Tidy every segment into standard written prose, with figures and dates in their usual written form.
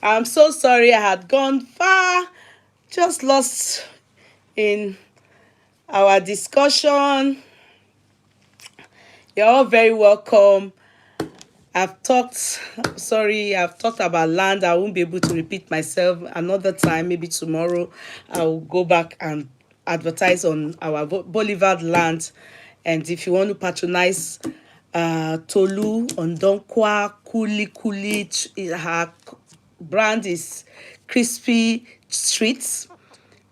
I'm so sorry I had gone far. Just lost in our discussion. You're all very welcome. I've talked about land. I won't be able to repeat myself another time. Maybe tomorrow I'll go back and advertise on our Boulevard land. And if you want to patronize Tolu on Donkwa, her brand is Crispy Streets.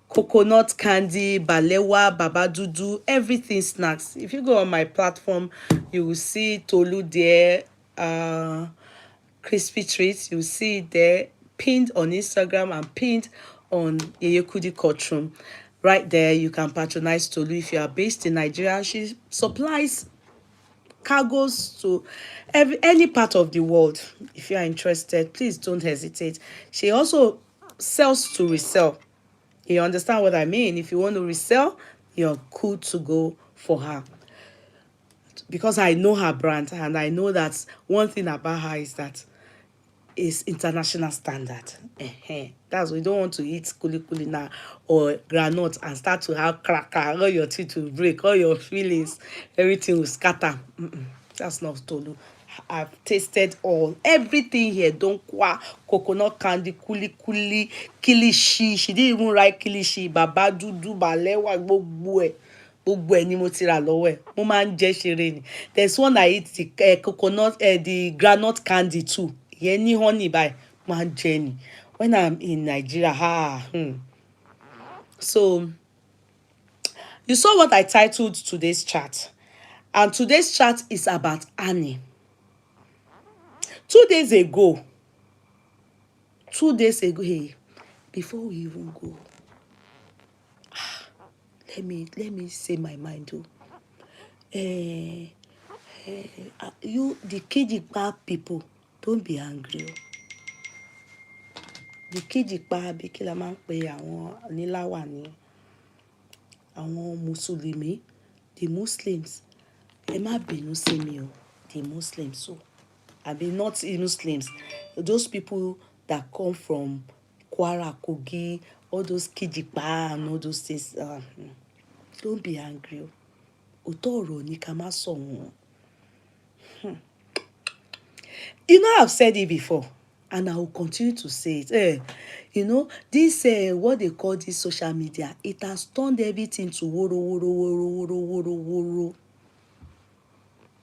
Coconut candy, balewa, babadudu, everything snacks. If you go on my platform, you will see Tolu there, crispy treats. You will see it there, pinned on Instagram and pinned on Yeye Kudi Courtroom. Right there, you can patronize Tolu if you are based in Nigeria. She supplies cargoes to any part of the world. If you are interested, please don't hesitate. She also sells to resell. You understand what I mean? If you want to resell, you're cool to go for her. Because I know her brand and I know that one thing about her is that it's international standard. That's why you don't want to eat kuli now or granite and start to have cracker, all your teeth will break, all your feelings, everything will scatter. That's not Tolu. I've tasted everything here. Don't qua coconut candy, kilishi. She didn't even write kilishi. Baba dudu balewa gbogbo ẹ̀. Gbogbo ẹ̀ ni mo ti rà lọ́wọ́ ẹ̀. Mo máa ń jẹ ṣeré ni. There's one I eat the coconut, the granite candy too. Ìyẹn ní honey báyìí. Máa ń jẹ ni. When I'm in Nigeria, So, you saw what I titled today's chat. And today's chat is about Annie. 2 days ago, hey, before we even go, let me say my mind too. You, the Kijipa people, don't be angry. The Kijipa, bí kí la máa ń pe àwọn oníláwà ní àwọn Mùsùlùmí, the Muslims. Ẹ má bínú sí mi o, the Muslims. So, I mean, not Muslims, those people that come from Kwara, Kogi, all those Kijipa and all those things. Don't be angry. Òótọ́ ni ká má sọ wọ́n. You know, I've said it before, and I will continue to say it. You know, this what they call this social media, it has turned everything to woro, woro, woro, woro, woro, woro.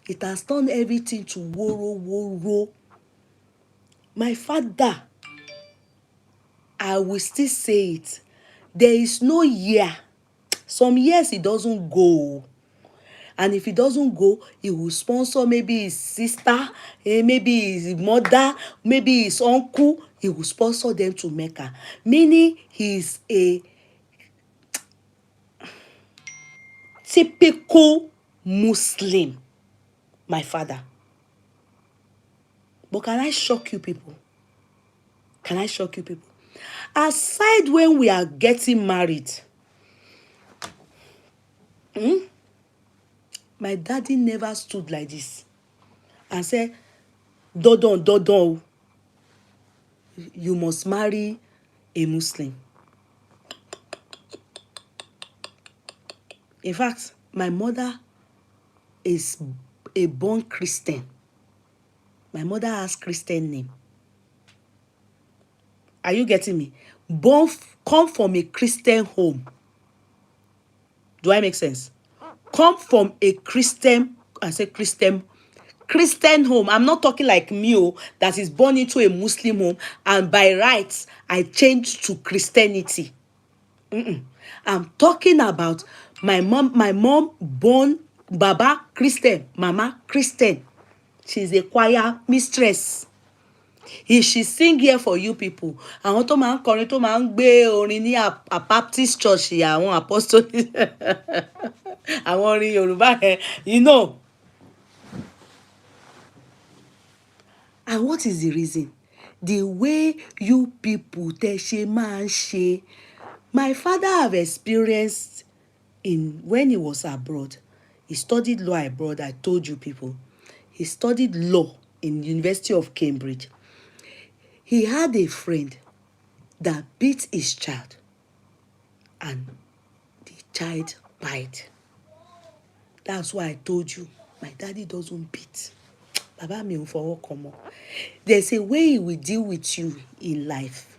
It has turned everything to woro, woro. My father, I will still say it. There is no year. Some years it doesn't go. And if he doesn't go, he will sponsor maybe his sister, maybe his mother, maybe his uncle. He will sponsor them to Mecca. Meaning he's a typical Muslim, my father. But can I shock you people? Can I shock you people? Aside when we are getting married, my daddy never stood like this and said, Dodon, you must marry a Muslim. In fact, my mother is a born Christian. My mother has Christian name. Are you getting me? Come from a Christian home. Do I make sense? Come from a Christian, I say Christian home. I'm not talking like me, that is born into a Muslim home and by rights I changed to Christianity. I'm talking about my mom born Baba Christian, Mama Christian. She's a choir mistress. She sing here for you people. Àwọn tó máa ń kọrin tó máa ń gbé orin ní a Baptist church, àwọn apostolic àwọn orin Yorùbá yẹn, you know. And what is the reason? The way you people tẹ́ ṣe máa ń ṣe. My father have experienced when he was abroad. He studied law abroad, I told you people. He studied law in University of Cambridge. he had a friend that beat his child, and the child died. That's why I told you, my daddy doesn't beat. Baba mi ò fọwọ́ kan mọ́. There's a way he will deal with you in life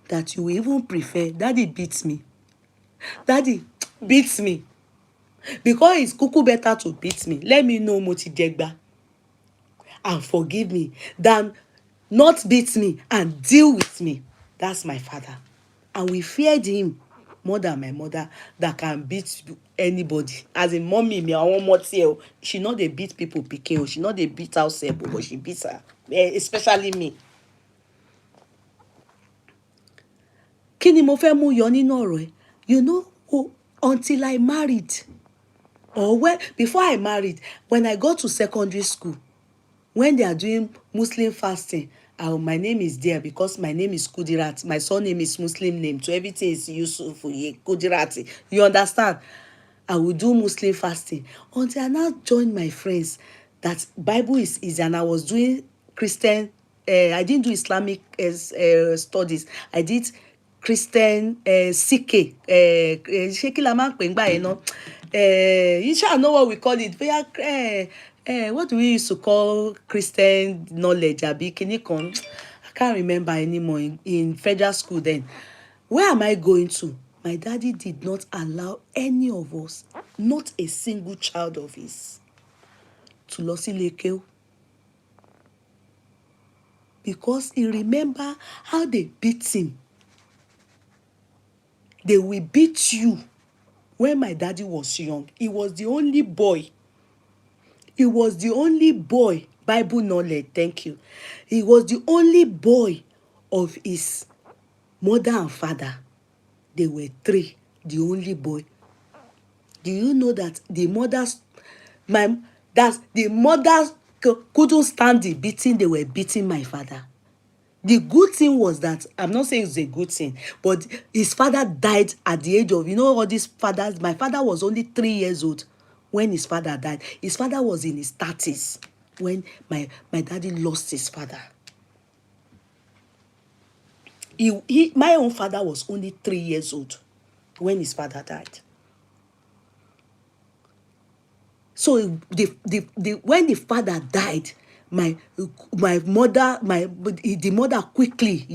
that you will even prefer, daddy beats me. Daddy beats me. Because it's kuku better to beat me. Let me know mo ti jẹgba and forgive me than not beat me and deal with me. That's my father. And we feared him more than my mother that can beat anybody. As in mommy, me, I want more tell. She not dey beat people pikin. She not dey beat herself, but she beats her. Especially me. Kí ni mo fẹ́ mú yọ nínú ọ̀rọ̀ ẹ̀? You know, until I married, or before I married, when I got to secondary school, when they are doing Muslim fasting, my name is there because my name is Kudirat. My surname is Muslim name. So everything is Yusuf, Kudirati. You understand? I will do Muslim fasting until I now joined my friends that Bible is easy, and I was doing Christian. I didn't do Islamic studies. I did Christian CK. Ṣé kí la máa ń pè ńgbà yẹn náà? You shall know what we call it. What do we used to call Christian knowledge? Abi kini kan. I can't remember anymore in federal school then. Where am I going to? My daddy did not allow any of us, not a single child of his, to lọ sí ilé kéwú. Because he remember how they beat him. They will beat you. When my daddy was young, he was the only boy. He was the only boy. Bible knowledge, thank you. He was the only boy of his mother and father. They were three. The only boy. Do you know that the mothers couldn't stand the beating they were beating my father? The good thing was that, I'm not saying it's a good thing, but his father died at the age of, all these fathers. My father was only 3 years old when his father died. His father was in his 30s when my daddy lost his father. My own father was only 3 years old when his father died. So when the father died, the mother quickly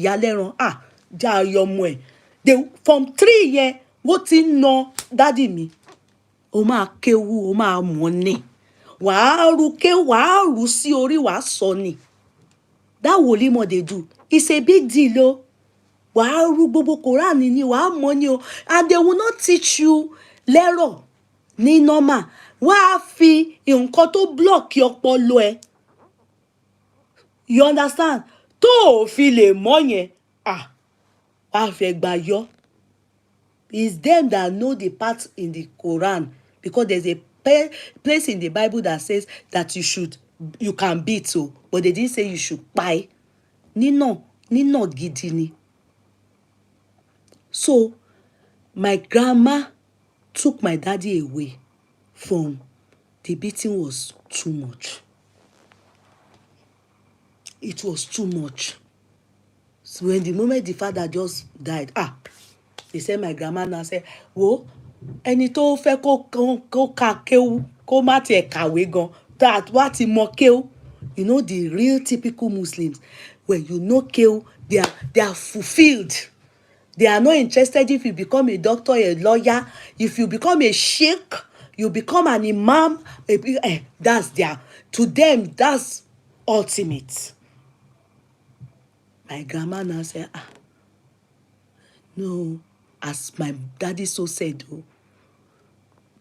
from 3 years, what in no daddy me o máa kéwú o máa mọ̀ ni wàá ru sí orí wàá sọ ni. That wolimo they do, it's a big deal o. Wàá ru gbogbo Quran ni wàá mọ̀ ni o, and they will not teach you lẹ́rọ̀ ní normal. Wàá fi nǹkan tó block ọpọlọ ẹ. You understand? Tó o fi lè mọ̀ yẹn, wàá fẹ́ gbà yọ. It's them that know the part in the Quran, because there's a place in the Bible that says that you can beat, so, but they didn't say you should buy. Nino gidi ni. So my grandma took my daddy away from the beating was too much. It was too much. So when the moment the father just died, they said my grandma now said, wo, ẹni tó fẹ́ kó ka kéwú, kó má tiẹ̀ kàwé gan, that what ti mọ kéwú. You know the real typical Muslims, when you know kéwú, they are fulfilled. They are not interested if you become a doctor, a lawyer, if you become a sheikh, you become an imam, that's to them, that's ultimate. My grandma now said, no, as my daddy so said,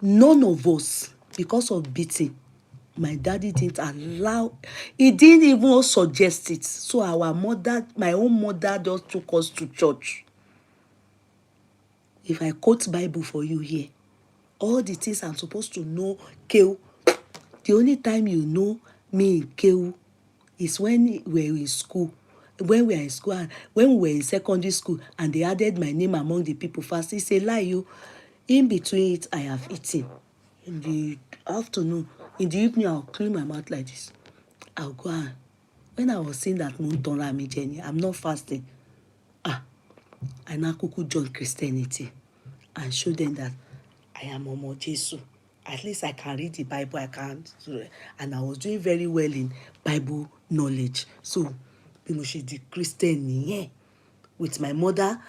none of us, because of beating, my daddy didn't allow, he didn't even suggest it. So my own mother just took us to church. If I quote Bible for you here, all the things I'm supposed to know, Keu, the only time you know me in Keu is when we're in school. When we are in school, and when we were in secondary school, and they added my name among the people fast, it's a lie. You, in between it, I have eaten. In the afternoon, in the evening, I'll clean my mouth like this. I'll go and When I was seeing that Muntonra Jenny, I'm not fasting. I now kuku join Christianity and show them that I am Omo Jesu. At least I can read the Bible. And I was doing very well in Bible knowledge. So, she's the Christian, yeah. With my mother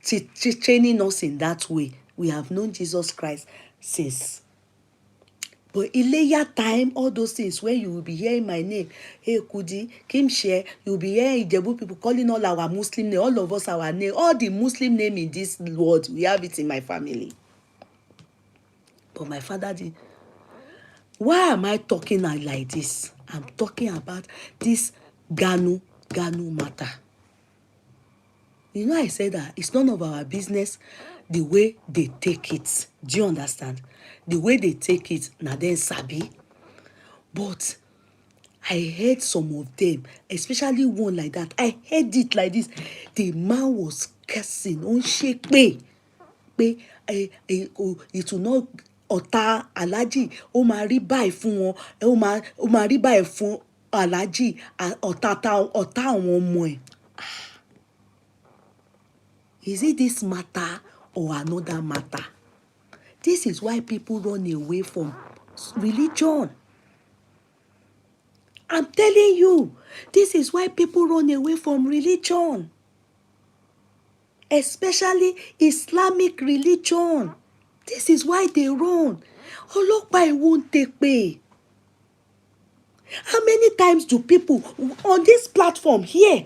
training us in that way. We have known Jesus Christ since. But Ileya time, all those things where you will be hearing my name, hey Kudi, Kimshare, you will be hearing Ijebu people calling all our Muslim name, all of us our name, all the Muslim name in this world, we have it in my family. But my father did. Why am I talking like this? I'm talking about this Ganu matter. You know, I said that it's none of our business the way they take it. Do you understand? The way they take it, now then sabi. But I heard some of them, especially one like that. I heard it like this. The man was cursing on shake it will not ọ̀tá aláàjì ó máa rí báyìí fún wọn ó máa rí báyìí fún aláàjì ọ̀tá àwọn ọmọ ẹ̀. Is it this matter or another matter? This is why people run away from religion. I'm telling you, this is why people run away from religion. Especially Islamic religion. This is why they run. Ọlọ́pàá ẹ̀ won't take pay. How many times do people on this platform here,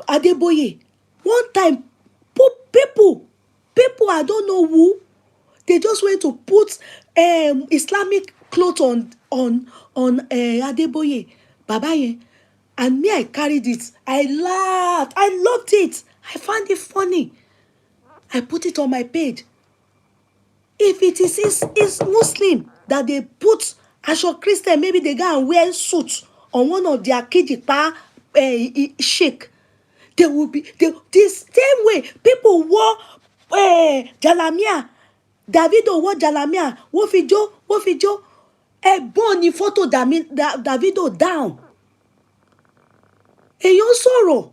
Adeboye, one time, people, I don't know who, they just went to put Islamic clothes on Adeboye, Babaye, and me, I carried it. I laughed. I loved it. I found it funny. I put it on my page. If it is Muslim that they put Asho Christian, maybe they go and wear suits on one of their kijipa sheikh. They will be this same way. People wore Jalamia. Davido wore Jalamia. Wofijo. Boni photo Davido down. Èèyàn sọ̀rọ̀.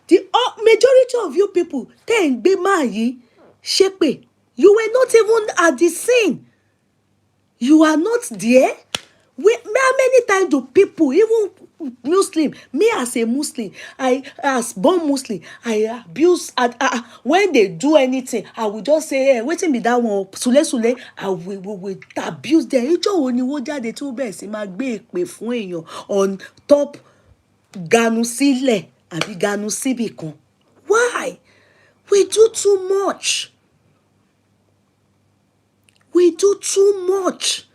The majority of you people, tẹ́ ń gbé máa yìí ṣépè. You were not even at the scene. You are not there. How many times do people, even Muslim, me as a Muslim, as born Muslim, I abuse, when they do anything, I will just say, hey, wetin be that one, sule, I will abuse them. Ìjọ́ wo ni wọ́n jáde tí ó bẹ̀rẹ̀ sí máa gbé èpè fún èèyàn on top ganu sílẹ̀ àbí ganu síbì kan. Why? We do too much. We do too much.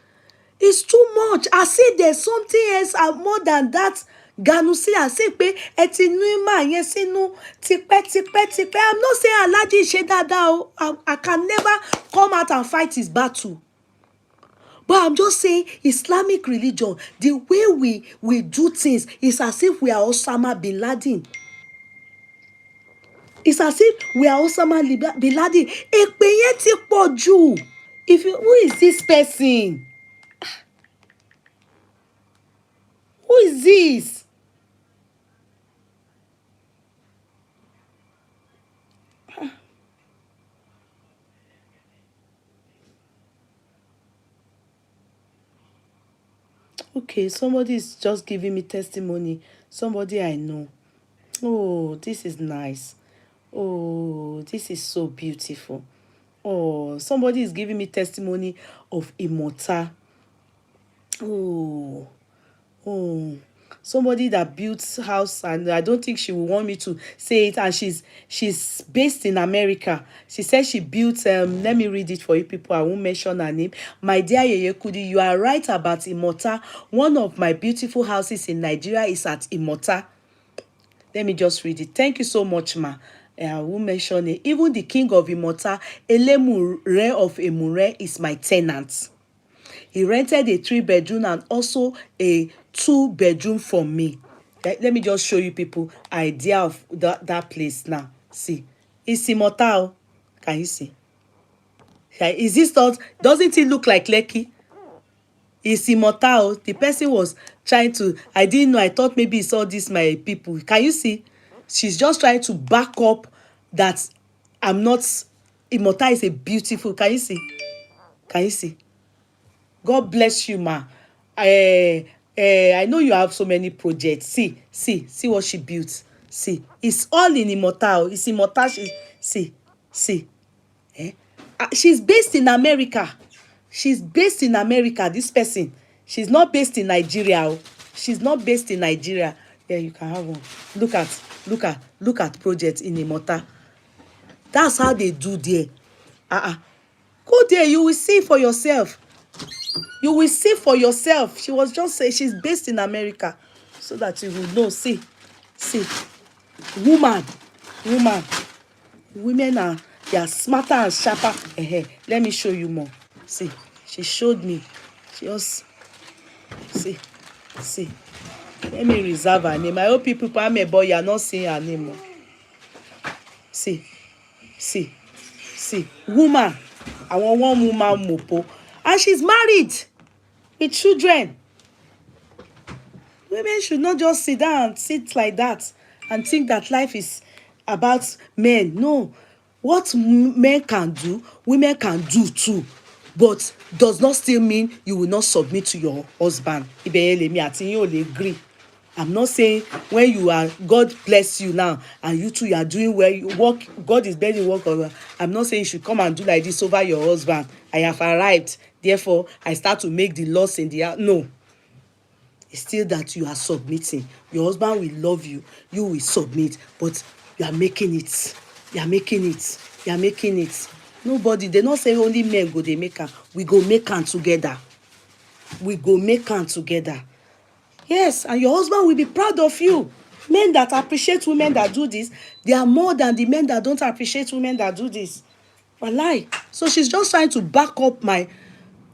It's too much. I say there's something else more than that. Ganusi, I say pé ẹ ti ní mà yẹn sínú tipẹ́. I'm not saying Alhaji ṣe dáadáa o. I can never come out and fight his battle. But I'm just saying Islamic religion, the way we do things is as if we are Osama bin Laden. It's as if we are Osama bin Laden. Èpè yẹn ti pọ̀ jù. Who is this person? Who is this? Okay, somebody is just giving me testimony. Somebody I know. Oh, this is nice. Oh, this is so beautiful. Oh, somebody is giving me testimony of Imota. Oh, somebody that built house, and I don't think she will want me to say it, and she's based in America. She said she built let me read it for you people. I won't mention her name. My dear Yeye Kudi, you are right about Imota. One of my beautiful houses in Nigeria is at Imota. Let me just read it. Thank you so much, ma. I won't mention it. Even the king of Imota, Elemure of Emure, is my tenant. He rented a 3-bedroom and also a 2-bedroom from me. Let me just show you people idea of that place now. See, it's Imota. Can you see? Is this not? Doesn't it look like Lekki? It's immortal. The person was trying to, I didn't know, I thought maybe it's all this my people. Can you see? She's just trying to back up that I'm not, immortal is a beautiful, can you see? Can you see? God bless you, ma. I know you have so many projects. See what she built. See, it's all in immortal. It's immortal. See. She's based in America. She's based in America, this person. She's not based in Nigeria. She's not based in Nigeria. Yeah, you can have one. Look at project in immortal. That's how they do there. Go there, you will see for yourself. You will see for yourself. She was just saying she's based in America, so that you will know. See, women are, they are smarter and sharper. Let me show you more. See, she showed me. She just see. Let me reserve her name. I hope people, I'm a boy, you are not seeing her name. See, woman. I want one woman mopo, and she's married with children. Women should not just sit down and sit like that and think that life is about men. No. What men can do, women can do too. But does not still mean you will not submit to your husband. Agree. I'm not saying when you are, God bless you now, and you two, you are doing well, you work, God is better work over. I'm not saying you should come and do like this over your husband. I have arrived, therefore I start to make the laws in the house. No. It's still that you are submitting. Your husband will love you. You will submit. But you are making it. Nobody, they not say only men go, they make her. We go make her together. Yes, and your husband will be proud of you. Men that appreciate women that do this, they are more than the men that don't appreciate women that do this. Wallahi. So she's just trying to back up my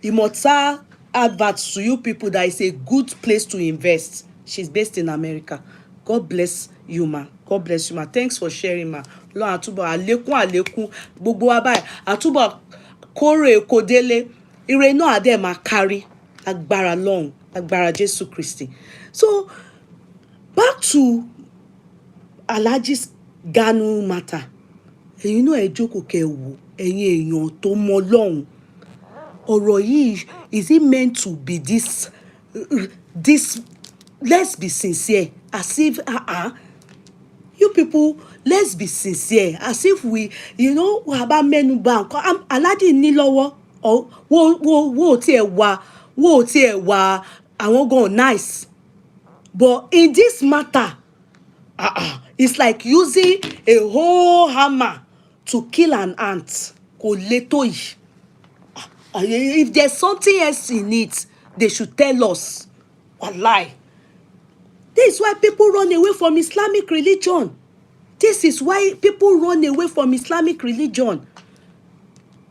immortal advert to you people that is a good place to invest. She's based in America. God bless you, ma. God bless you, ma. Thanks for sharing, ma. Lord àtúbọ̀ àlékún gbogbo wa báyìí. Àtúbọ̀ kórè kòdélé. Ire náà adé máa kárí. Agbára long. Agbára Jésù Kristi. So back to Alhaji's Ganu matter. You know, ẹ jókòó kẹ́ wò, ẹ̀yin èèyàn tó mọ Ọlọ́run. Ọ̀rọ̀ yìí, is it meant to be this, let's be sincere, as if, you people, let's be sincere, as if we, you know, about menu bank, Alhaji ní lọ́wọ́, wo tí ẹ wà, I won't go nice. But in this matter, it's like using a whole hammer to kill an ant. Kò le tó yìí. If there's something else in it, they should tell us. Wallahi. This is why people run away from Islamic religion.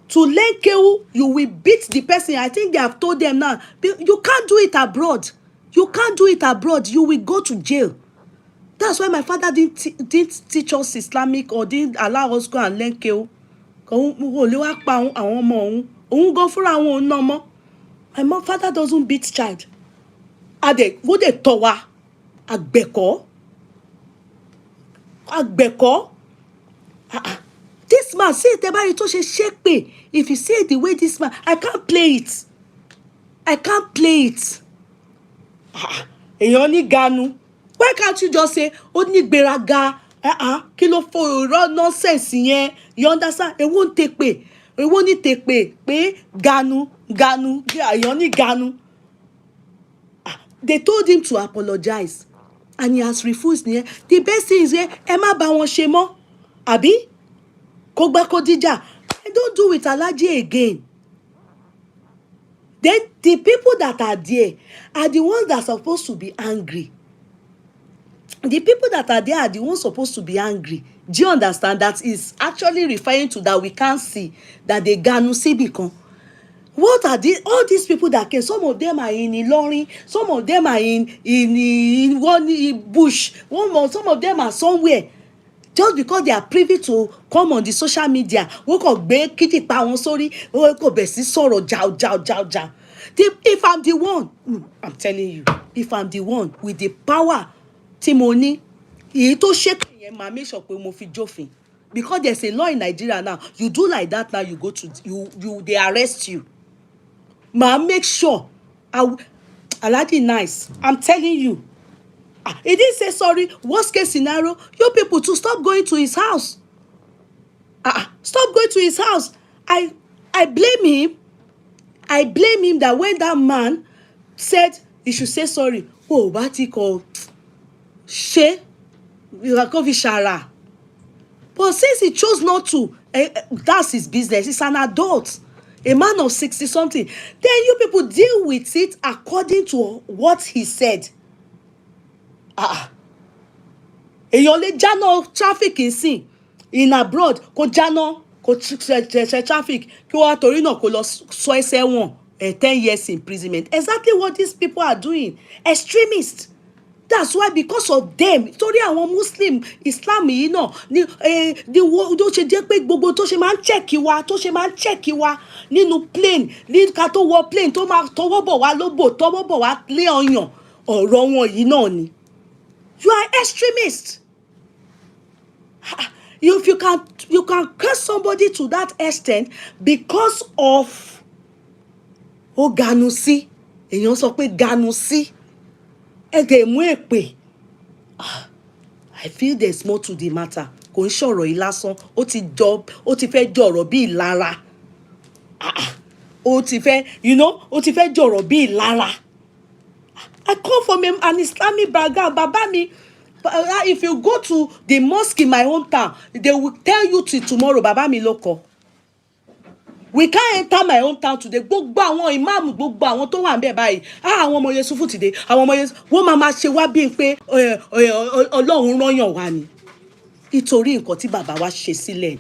To learn Kewu, you will beat the person. I think they have told them now, you can't do it abroad. You will go to jail. That's why my father didn't teach us Islamic, or didn't allow us go and learn Kewu. My father doesn't beat child. Wo de towa agbeko. This man, see the body to shake me. If you see the way this man, I can't play it. Èèyàn Ganu. Why can't you just say Oni gbéraga? Kilo for nonsense yẹn. You understand? It won't take pay. It won't take pay. Ganu. Èèyàn Ganu. They told him to apologize, and he has refused. The best thing is ẹ má bá wọn ṣe mọ́. Àbí? Kó gbá kó dìjà. I don't do with Alhaji again. Then the people that are there are the ones that are supposed to be angry. The people that are there are the ones supposed to be angry. Do you understand? That is actually referring to that we can't see, that they Ganu Sibikon. What are all these people that came? Some of them are in Ilorin, some of them are in one bush, some of them are somewhere. Just because they are privy to come on the social media, wọ́n kàn gbé kìtì pa wọn sórí, wọ́n kò bẹ̀ sí sọ̀rọ̀ jàù. If I'm the one, I'm telling you, if I'm the one with the power tí mo ní, èyí tó ṣépè yẹn máa make sure pé mo fi jófin, because there's a law in Nigeria now. You do like that now, you go to they arrest you. Ma make sure Alhaji nice, I'm telling you. He didn't say sorry. Worst case scenario, you people to stop going to his house. Stop going to his house. I blame him. I blame him that when that man said he should say sorry, oh, what he called she, you are going to shara. But since he chose not to, that's his business. He's an adult, a man of 60 something. Then you people deal with it according to what he said. Èèyàn lè jáná traffic in abroad kó jáná kó traffic kí wọ́n torí náà kó lọ sọ ẹsẹ̀ wọn 10 years imprisonment. Exactly what these people are doing. Extremists. That's why, because of them, torí àwọn Muslim Islam yìí náà ni tó ṣe jẹ́ pé gbogbo tó ṣe máa ń check wa nínú plane ní ká tó wọ plane tó máa tọwọ́ bọ̀ wá lóbò tọwọ́ bọ̀ wá lé ọyàn ọ̀rọ̀ wọn yìí náà ni. You are extremist. If you can curse somebody to that extent because of ganusi, èèyàn sọ pé ganusi. I feel there's more to the matter. Kò ń ṣọ̀rọ̀ yìí lásán. Ó ti fẹ́ jọ̀rọ̀ bí ìlara. Ó ti fẹ́ jọ̀rọ̀ bí ìlara. I come from an Islamic background. Baba mi, if you go to the mosque in my hometown, they will tell you till tomorrow, Baba mi loko. We can't enter my hometown today. Gbogbo àwọn imam, gbogbo àwọn tó wà ńbẹ̀ báyìí. Àwọn ọmọ Yusufu ti dé. Àwọn ọmọ Yusufu wọ́n máa ṣe wá bí pé Ọlọ́run rányàn wá ni. Nítorí nǹkan tí bàbá wa ṣe sílẹ̀.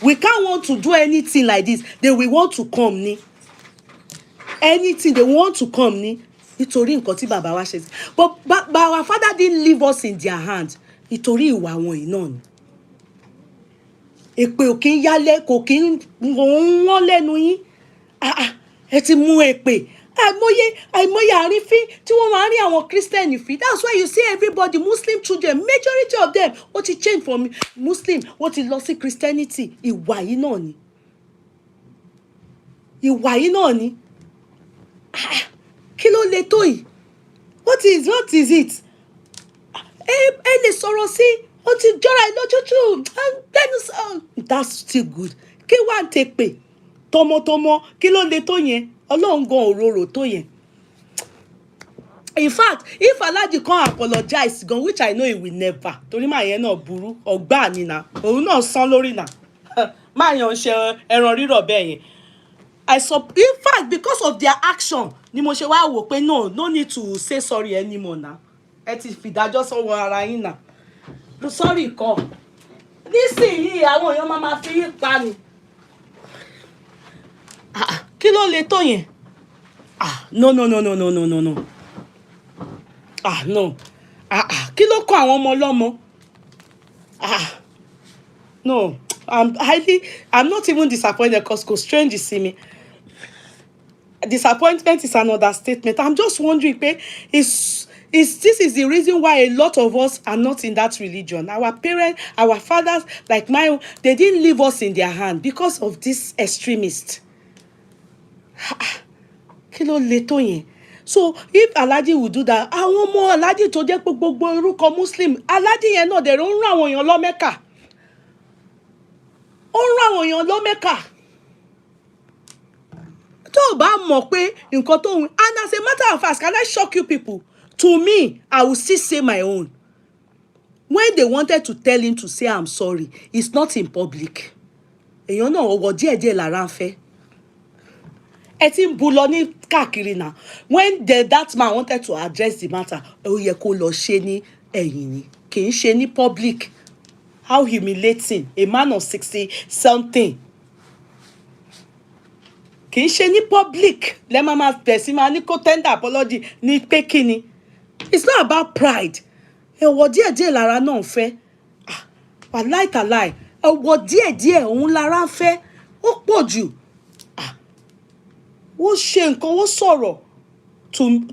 We can't want to do anything like this. They will want to come ni. Anything they want to come ni. Nítorí nǹkan tí bàbá wa ṣe. But our father didn't leave us in their hands. Nítorí ìwà wọn yìí náà ni. Èpè ò kí ń yálẹ̀ kò kí ń wọ́n lẹ́nu yín. Ẹ ti mú èpè. Àìmọye àrífín tí wọ́n máa ń rí àwọn Christian fín. That's why you see everybody, Muslim children, majority of them, ó ti change from Muslim, ó ti lọ sí Christianity. Ìwà yìí náà ni. Ìwà yìí náà ni. Kí ló le tó yìí? What is it? Ẹ lè sọ̀rọ̀ sí. Ó ti jọra lójújú. That's still good. Kí wá ń tẹ pé tọmọtọmọ kí ló le tó yẹn? Ọlọ́run gan òróró tó yẹn. In fact, if Alhaji can't apologize gan, which I know he will never. Torí máa yẹn náà burú. Ọgbà ni na. Òun náà san lórí na. Máa yàn ṣe ẹran rírọ̀ bẹ́ẹ̀ yẹn. In fact, because of their action, ni mo ṣe wá wò pé no need to say sorry anymore now. Ẹ ti fìdájọ́ sọ́wọ́ ara yín náà. Sorry kọ́. Nísìnyí àwọn èèyàn máa fi pa ni. Kí ló le tó yẹn? No. No. Kí ló kọ àwọn ọmọ ọlọ́mọ? No. I'm not even disappointed because strange you see me. Disappointment is an understatement. I'm just wondering, this is the reason why a lot of us are not in that religion. Our parents, our fathers, like mine, they didn't leave us in their hand because of this extremist. Kilo leto yen. So if Alhaji will do that, àwọn ọmọ Alhaji tó jẹ́ pé gbogbo orúkọ Muslim, Alhaji yẹn náà dẹ̀ ń rán àwọn èèyàn lọ Mẹ́kà. Ó ń rán àwọn èèyàn lọ Mẹ́kà. Tó bá mọ̀ pé nǹkan tó ń, and as a matter of fact, can I shock you people? To me, I will still say my own. When they wanted to tell him to say I'm sorry, it's not in public. Èèyàn náà ọwọ́ díẹ̀díẹ̀ lára ń fẹ́. Ẹ ti ń bu lọ ní káàkiri náà. When that man wanted to address the matter, ó yẹ kó lọ ṣe ní ẹ̀yìn ni. Kì í ṣe ní public. How humiliating. A man of 60 something. Kì í ṣe ní public. Lẹ́ máa bẹ̀sí máa ní kó tender apology ní pé kíni. It's not about pride. Ẹ̀wọ̀ díẹ̀díẹ̀ lára náà ń fẹ́. Wàláì tàláì. Ẹ̀wọ̀ díẹ̀díẹ̀ òun lára ń fẹ́. Ó pọ̀ jù. ó ṣe nǹkan, ó sọ̀rọ̀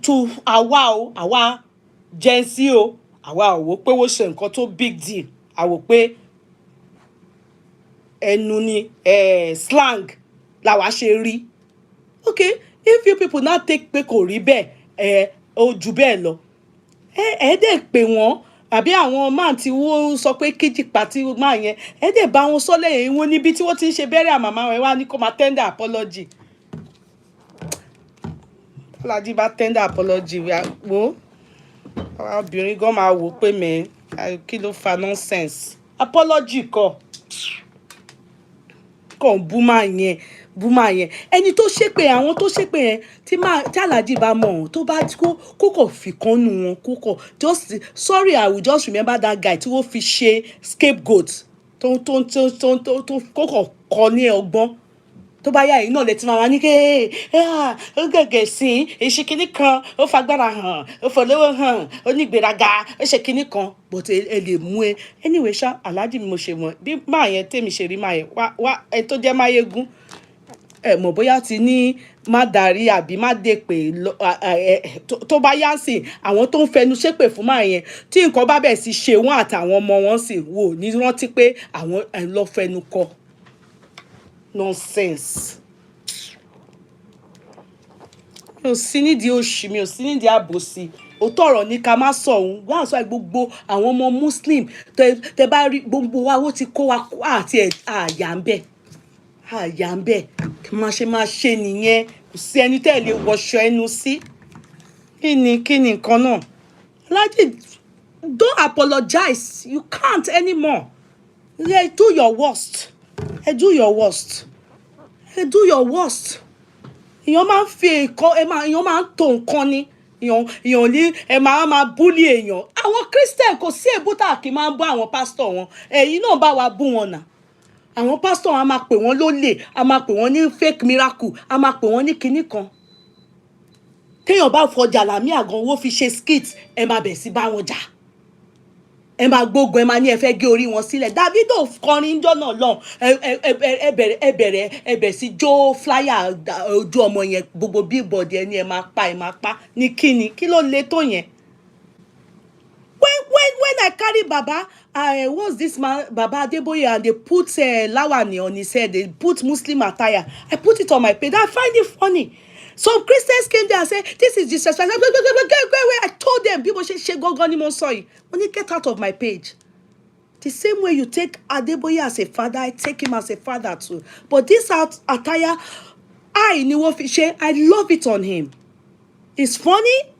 to àwa Gen Z o, àwa ò wò pé ó ṣe nǹkan tó big deal, àwò pé ẹnu ni slang làwa ṣe rí. Okay, if you people now take pé kò rí bẹ́ẹ̀ ó jù bẹ́ẹ̀ lọ, dẹ̀ pé wọ́n àbí àwọn máà tí wọ́n sọ pé kíjìpá tí máà yẹn dẹ̀ bá wọn sọ lẹ́yìn wọn níbi tí wọ́n ti ń ṣe bẹ́rẹ̀ àmàmà wọn wá ní kó máa tender apology. Alájí bá tender apology wo àwọn obìnrin gan máa wò pé mẹ́ kí ló fa nonsense. Apology kọ́ bú máa yẹn ẹni tó ṣépè, àwọn tó ṣépè yẹn tí Alájí bá mọ̀ tó bá kókò fi kan nù wọn, kókò just sorry, I will just remember that guy tí wọ́n fi ṣe scapegoat tó kókò kọ ní ọgbọ́n. Tó bá yá yìí náà lè ti máa wá ní ó gẹ̀gẹ̀ sí èṣì kìíní kan, ó fagbára hàn, ó fọlọ́wọ́ hàn, ó ní ìgbéraga, ó ṣe kìíní kan, but ẹ lè mú anyway ṣá. Aláàjì mi mo ṣe mọ̀ bí máa yẹn tèmi ṣe rí máa yẹn wá ẹ tó jẹ́ Máyégún mọ̀ bóyá ti ní má darí àbí má dèpè tó bá yá sí àwọn tó ń fẹnu ṣépè fún máa yẹn tí nǹkan bá bẹ̀ sí ṣe wọ́n àtàwọn ọmọ wọn sì wò ní rántí pé àwọn lọ fẹnu kọ. Nonsense. Mi ò sí nídìí òṣì, mi ò sí nídìí àbòsí. Òótọ́ ọ̀rọ̀ ní ká má sọ òun. Wọ́n á sọ gbogbo àwọn ọmọ Muslim tẹ bá rí gbogbo wa ó ti kó wa àti àyà ń bẹ̀. Àyà ń bẹ̀. Kí máa ṣe nìyẹn. Kò sí ẹni tẹ́ lè wọṣọ ẹnu sí. Kí ni nǹkan náà? Aláàjì, don't apologize. You can't anymore. Yeah, do your worst. Do your worst. Do your worst. Èèyàn máa ń fi èèyàn máa ń tó nǹkan ni. Èèyàn ní máa búlì èèyàn. Àwọn Christian kò sí èbútà kí máa ń bá àwọn pastor wọn. Ẹ̀yin náà bá wa bú wọn nà. Àwọn pastor a máa pè wọ́n lólè, a máa pè wọ́n ní fake miracle, a máa pè wọ́n ní kinní kan. Téèyàn bá fọjà làmí àgàn owó fi ṣe skit, máa bẹ̀ sí bá wọn jà. Máa gbógun, máa ní ẹ fẹ́ gé orí wọn sílẹ̀. Davido kọrin ńjọ́ náà lọ ẹ bẹ̀rẹ̀ sí jó flyer ojú ọmọ yẹn gbogbo billboard ẹ ní ẹ máa pa ní kíni kí ló le tó yẹn. When I carry Baba, what's this man Baba Adeboye, and they put lawani on his head, they put Muslim attire, I put it on my page. I find it funny. Some Christians came there and said, this is disrespectful. I told them, people say go ni mo sọ yìí. When you get out of my page. The same way you take Adeboye as a father, I take him as a father too. But this attire, I love it on him. It's funny.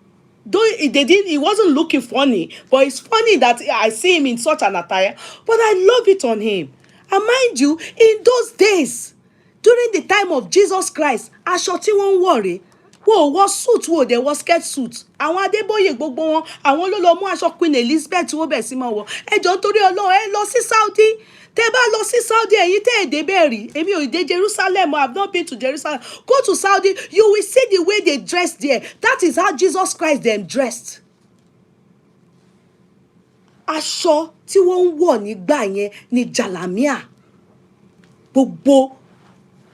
Though he wasn't looking funny, but it's funny that I see him in such an attire. But I love it on him. And mind you, in those days, during the time of Jesus Christ, aṣọ tí wọ́n wọ̀ rèé, wọ́n wọ suit, they wọ skirt suit. Àwọn Adébóyè gbogbo wọn, àwọn ló lọ mú aṣọ Queen Elizabeth wọ́n bẹ̀ sí máa wọ̀. Ẹ jọ̀ọ́ nítorí Ọlọ́run, lọ sí Saudi. Tẹ́ bá lọ sí Saudi, ẹ̀yin tẹ́ dé bẹ́ẹ̀ rí. Èmi ò dé Jerusalem, I have not been to Jerusalem. Go to Saudi, you will see the way they dress there. That is how Jesus Christ them dressed. Aṣọ tí wọ́n wọ̀ nígbà yẹn ni jalamia. Gbogbo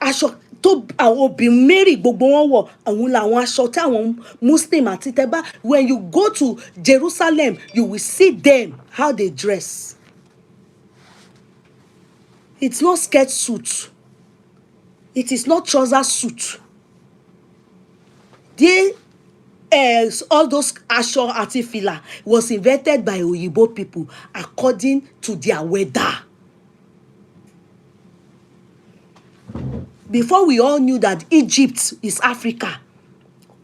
aṣọ tó àwọn obìnrin Mary gbogbo wọn wọ̀, àwọn làwọn aṣọ tí àwọn Muslim àti tẹ́bá. When you go to Jerusalem, you will see them how they dress. It's not skirt suit. It is not trouser suit. All those aṣọ àti fìlà was invented by Oyibo people according to their weather. Before we all knew that Egypt is Africa,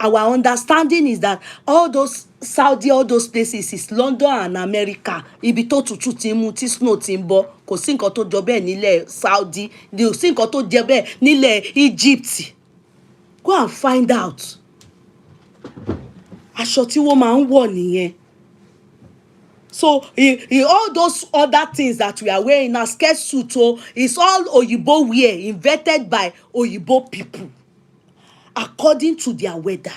our understanding is that all those Saudi, all those places is London and America. Ibi tó tutù tí mú tí snow tí ń bọ̀, kò sí nǹkan tó jọ bẹ́ẹ̀ nílẹ̀ Saudi, kò sí nǹkan tó jọ bẹ́ẹ̀ nílẹ̀ Egypt. Go and find out. Aṣọ tí wọ́n máa ń wọ̀ nìyẹn. So all those other things that we are wearing now, skirt suit, is all Oyibo wear, invented by Oyibo people according to their weather.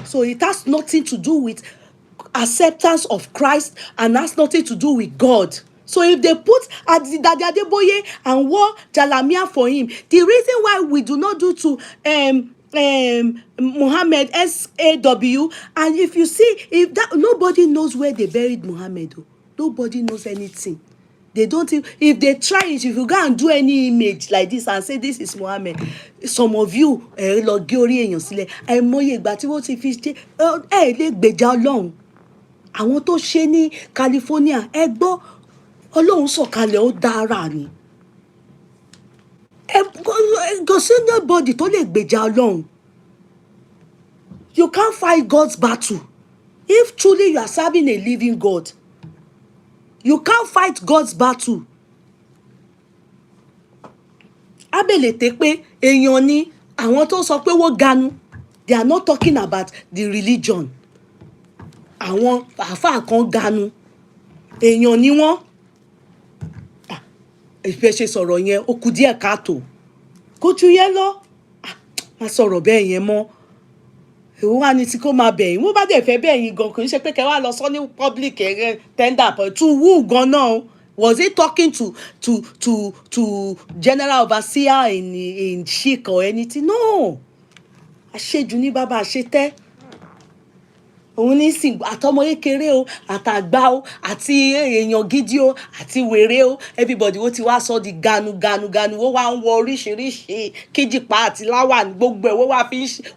So it has nothing to do with acceptance of Christ and has nothing to do with God. So if they put Daddy Adeboye and wore Jalamia for him, the reason why we do not do to Muhammad SAW, and if you see, if that, nobody knows where they buried Muhammad. Nobody knows anything. They don't, if they try it, if you go and do any image like this and say this is Muhammad, some of you lọ gé orí èèyàn sílẹ̀, àìmọye ìgbà tí wọ́n ti fi ṣe lè gbèjà Ọlọ́run. Àwọn tó ṣe ní California, ẹ gbọ́, Ọlọ́run sọ̀kalẹ̀ ó dára ni. Kò sí nobody tó lè gbèjà Ọlọ́run. You can't fight God's battle. If truly you are serving a living God, you can't fight God's battle. Abelete pé èèyàn ni àwọn tó sọ pé wọ́n ganu. They are not talking about the religion. Àwọn àfáà kan ganu. Èèyàn ni wọ́n. Ìfẹ́ ṣe sọ̀rọ̀ yẹn ó kù díẹ̀ káàtó. Kò ju yẹn lọ. Má sọ̀rọ̀ bẹ́ẹ̀ yẹn mọ́. Èwo wá ní tí kò máa bẹ̀yìn. Wọ́n bá dẹ̀ fẹ́ bẹ̀yìn gan, kò ní ṣe pé kẹ́ wá lọ sọ ní public tender to who gan náà. Was he talking to general overseer in chic or anything? No. Àṣejù ní bàbá àṣetẹ́. Òun ní sìn àtọmọ kékeré o, àtàgbà o, àti èèyàn gidi o, àti wèrè o. Everybody ó ti wá sọ di ganu. Ó wá ń wọ oríṣiríṣi kíjìpá àti láwà ní gbogbo ẹ̀.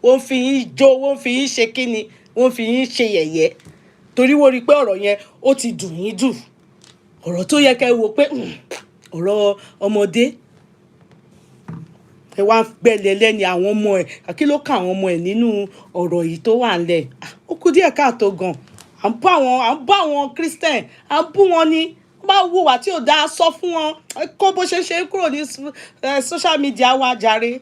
Wọ́n fi ń jó, wọ́n fi ń ṣe kíni, wọ́n fi ń ṣe yẹ̀yẹ́. Torí wọ́n rí pé ọ̀rọ̀ yẹn ó ti dùn yín jù. Ọ̀rọ̀ tó yẹ kẹ́ wò pé ọ̀rọ̀ ọmọdé. Ẹ wá gbẹ̀lẹ̀ lẹ́ni àwọn ọmọ ẹ̀. Kí ló kà àwọn ọmọ ẹ̀ nínú ọ̀rọ̀ yìí tó wà ńlẹ̀? Ó kù díẹ̀ káàtó gan. À ń bá àwọn Christian, à ń bú wọn ni. Wọ́n bá hùwà tí ò dáa sọ fún wọn. Kó bó ṣe ṣe kúrò ní social media wa jàre.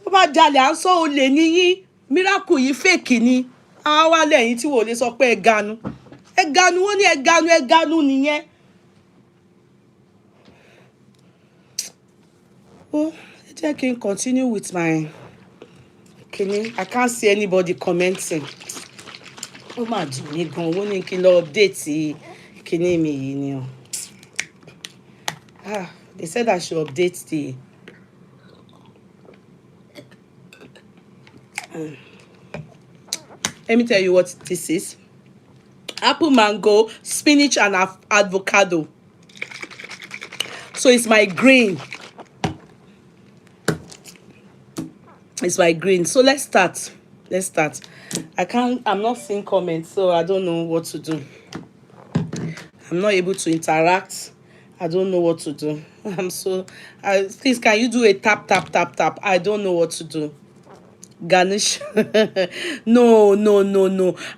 Tó bá jalè à ń sọ olè níyí. Miracle yìí fake ni. Àwọn wá lẹ́yìn tí wò lè sọ pé ẹ ganu. Ẹ ganu, wọ́n ní ẹ ganu nìyẹn. Oh, I can continue with my kini. I can't see anybody commenting. Oh my God, we need to update kini mi yìí ni o. They said I should update the. Let me tell you what this is. Apple, mango, spinach, and avocado. So it's my green. It's my green. So let's start. I'm not seeing comments, so I don't know what to do. I'm not able to interact. I don't know what to do. Please, can you do a tap? I don't know what to do. Garnish. No.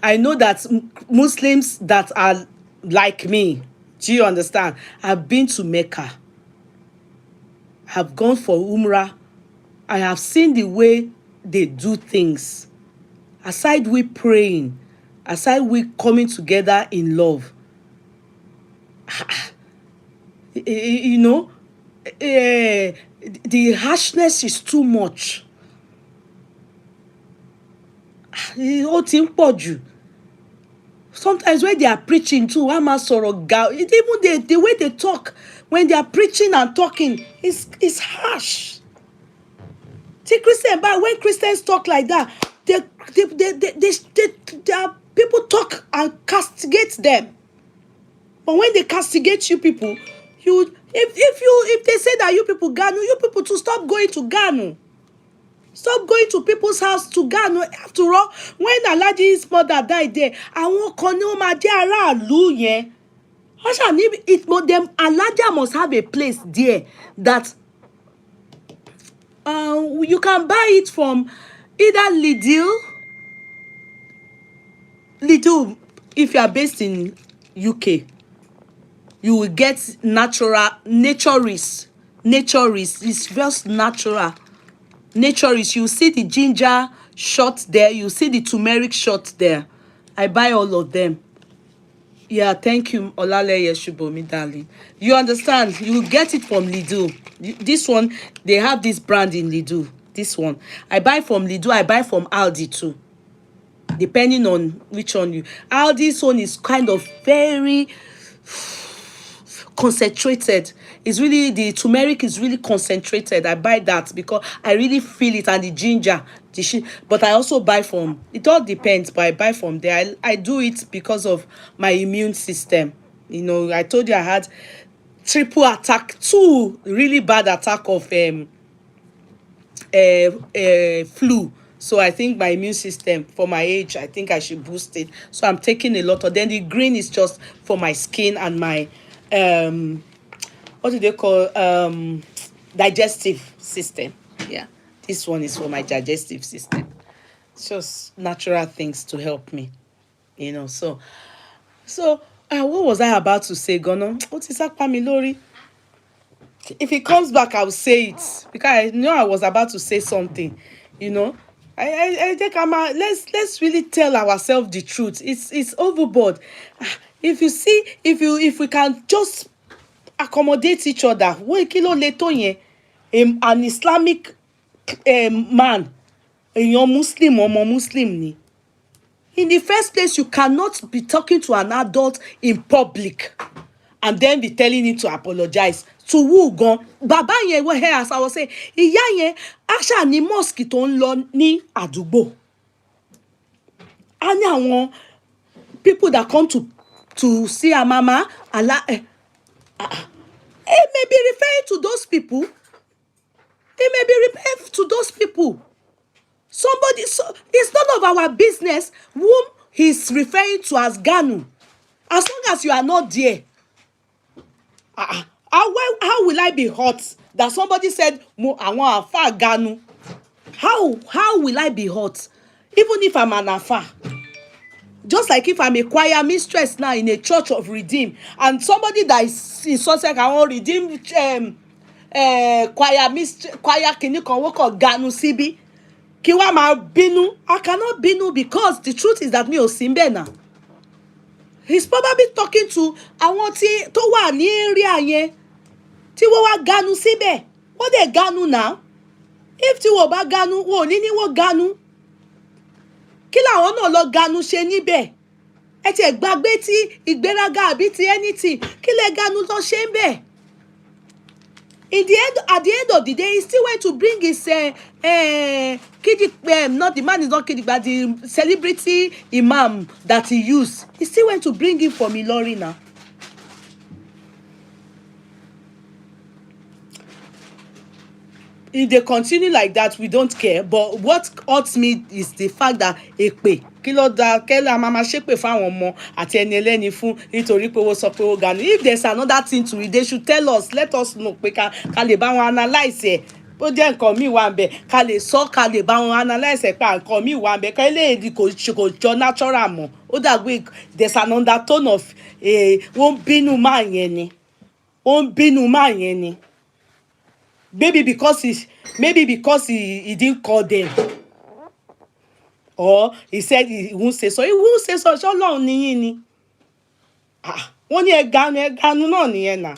I know that Muslims that are like me, do you understand? I've been to Mecca. I've gone for Umrah. I have seen the way they do things. Aside we praying, aside we coming together in love. You know, the harshness is too much. Sometimes when they are preaching too, even the way they talk, when they are preaching and talking, is harsh. See, when Christians talk like that, people talk and castigate them. But when they castigate you people, if they say that you people Ganu, you people to stop going to Ganu. Stop going to people's house to Ganu. After all, when Alhaji's mother died there, àwọn kan ní ó máa jẹ́ aráàlú yẹn. Alhaja must have a place there that you can buy it from either Lidl, if you are based in UK, you will get naturist. It's just natural. Naturist, you see the ginger shot there, you see the turmeric shot there. I buy all of them. Yeah, thank you, Olaleye Shubomi, darling. You understand? You get it from Lidl. This one, they have this brand in Lidl. This one. I buy from Lidl. I buy from Aldi too. Depending on which one you. Aldi's one is kind of very concentrated. It's really, the turmeric is really concentrated. I buy that because I really feel it, and the ginger, but I also buy from, it all depends, but I buy from there. I do it because of my immune system. You know, I told you I had triple attack, 2 really bad attack of flu. So I think my immune system, for my age, I think I should boost it. So I'm taking a lot of, then the green is just for my skin and my what do they call, digestive system. Yeah, this one is for my digestive system. It's just natural things to help me, you know. So what was I about to say, Gono? What is that, Lori? If he comes back, I'll say it, because I know I was about to say something, you know. I think let's really tell ourselves the truth. It's overboard. If you see, if we can just accommodate each other, an Islamic man, a Muslim or more Muslim ni. In the first place, you cannot be talking to an adult in public and then be telling him to apologize. To who gan? Baba yẹn were here, as I was saying, ìyá yẹn àṣà ní mosque tó ń lọ ní àdúgbò. A ní àwọn people that come to see her mama, Allah, may be referring to those people. It may be referring to those people. Somebody, so it's none of our business whom he's referring to as Ganu. As long as you are not there. How will I be hurt that somebody said, I want Afa Ganu? How will I be hurt? Even if I'm an Afa. Just like if I'm a choir mistress now in a church of Redeem, and somebody that is in Sussex, I want Redeem choir mistress, choir kini kan wo ko Ganu síbí. Kiwa ma binu. I cannot binu because the truth is that me ò sí ńbẹ̀ now. He's probably talking to àwọn tí tó wà ní area yẹn. Tí wọ́n wá Ganu síbẹ̀. What they Ganu now? If tí wọ́n bá Ganu, wọ́n ò ní wọ́n Ganu. Kí làwọn náà lọ Ganu ṣe níbẹ̀? Ẹ ti gbàgbé tí ìgbéraga àbí ti anything. Kí lẹ Ganu lọ ṣe ńbẹ̀? At the end of the day, he still went to bring his Kidi, not the man is not Kidi, but the celebrity imam that he used. He still went to bring him from Ilori now. If they continue like that, we don't care. But what hurts me is the fact that Ekpe, Kela Mama Shekpe fáwọn ọmọ àti ẹni ẹlẹ́ni fún nítorí pé ó sọ pé ó Ganu. If there's another thing to it, they should tell us. Let us know. Pé ká lè bá wọn analyse ẹ̀. Ó jẹ́ nǹkan míì wà ńbẹ̀. Ká lè sọ, ká lè bá wọn analyse ẹ̀ pé nǹkan míì wà ńbẹ̀. Ká eléyìí kò jọ natural mọ́. Ó dàgbé there's an undertone of wọ́n bínú máa yẹn ni. Wọ́n bínú máa yẹn ni. Maybe because he didn't call them, or he said he won't say so. He won't say so. Ṣé Ọlọ́run ni yín ni? Wọ́n ní ẹ Ganu náà nìyẹn náà.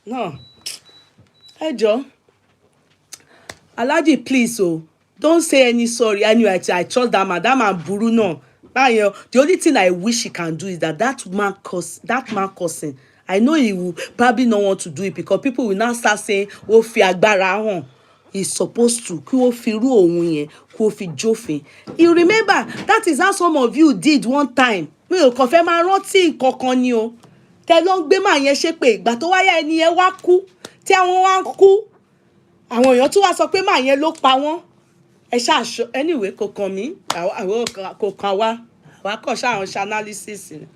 No. Ẹ jọ̀ọ́. Alhaji, please, don't say any sorry. Anyway, I trust that man burú náà. The only thing I wish he can do is that man cursing. I know he will probably not want to do it because people will now start saying, "Oh, fi agbára hàn." He's supposed to. Kí ó fi rú òun yẹn, kí ó fi jófin. You remember that is how some of you did one time. Mi ò kàn fẹ́ máa rántí nǹkankan ni o. Tẹ́ ló ń gbé máa yẹn ṣépè. Ìgbà tó wáyà ẹni yẹn wá kú. Tí àwọn wá kú. Àwọn èèyàn tún wá sọ pé máa yẹn ló pa wọ́n. Ẹ ṣáà anyway kò kàn mí. Kò kàn wá. Àwa kàn ṣáà ń ṣe analysis ni.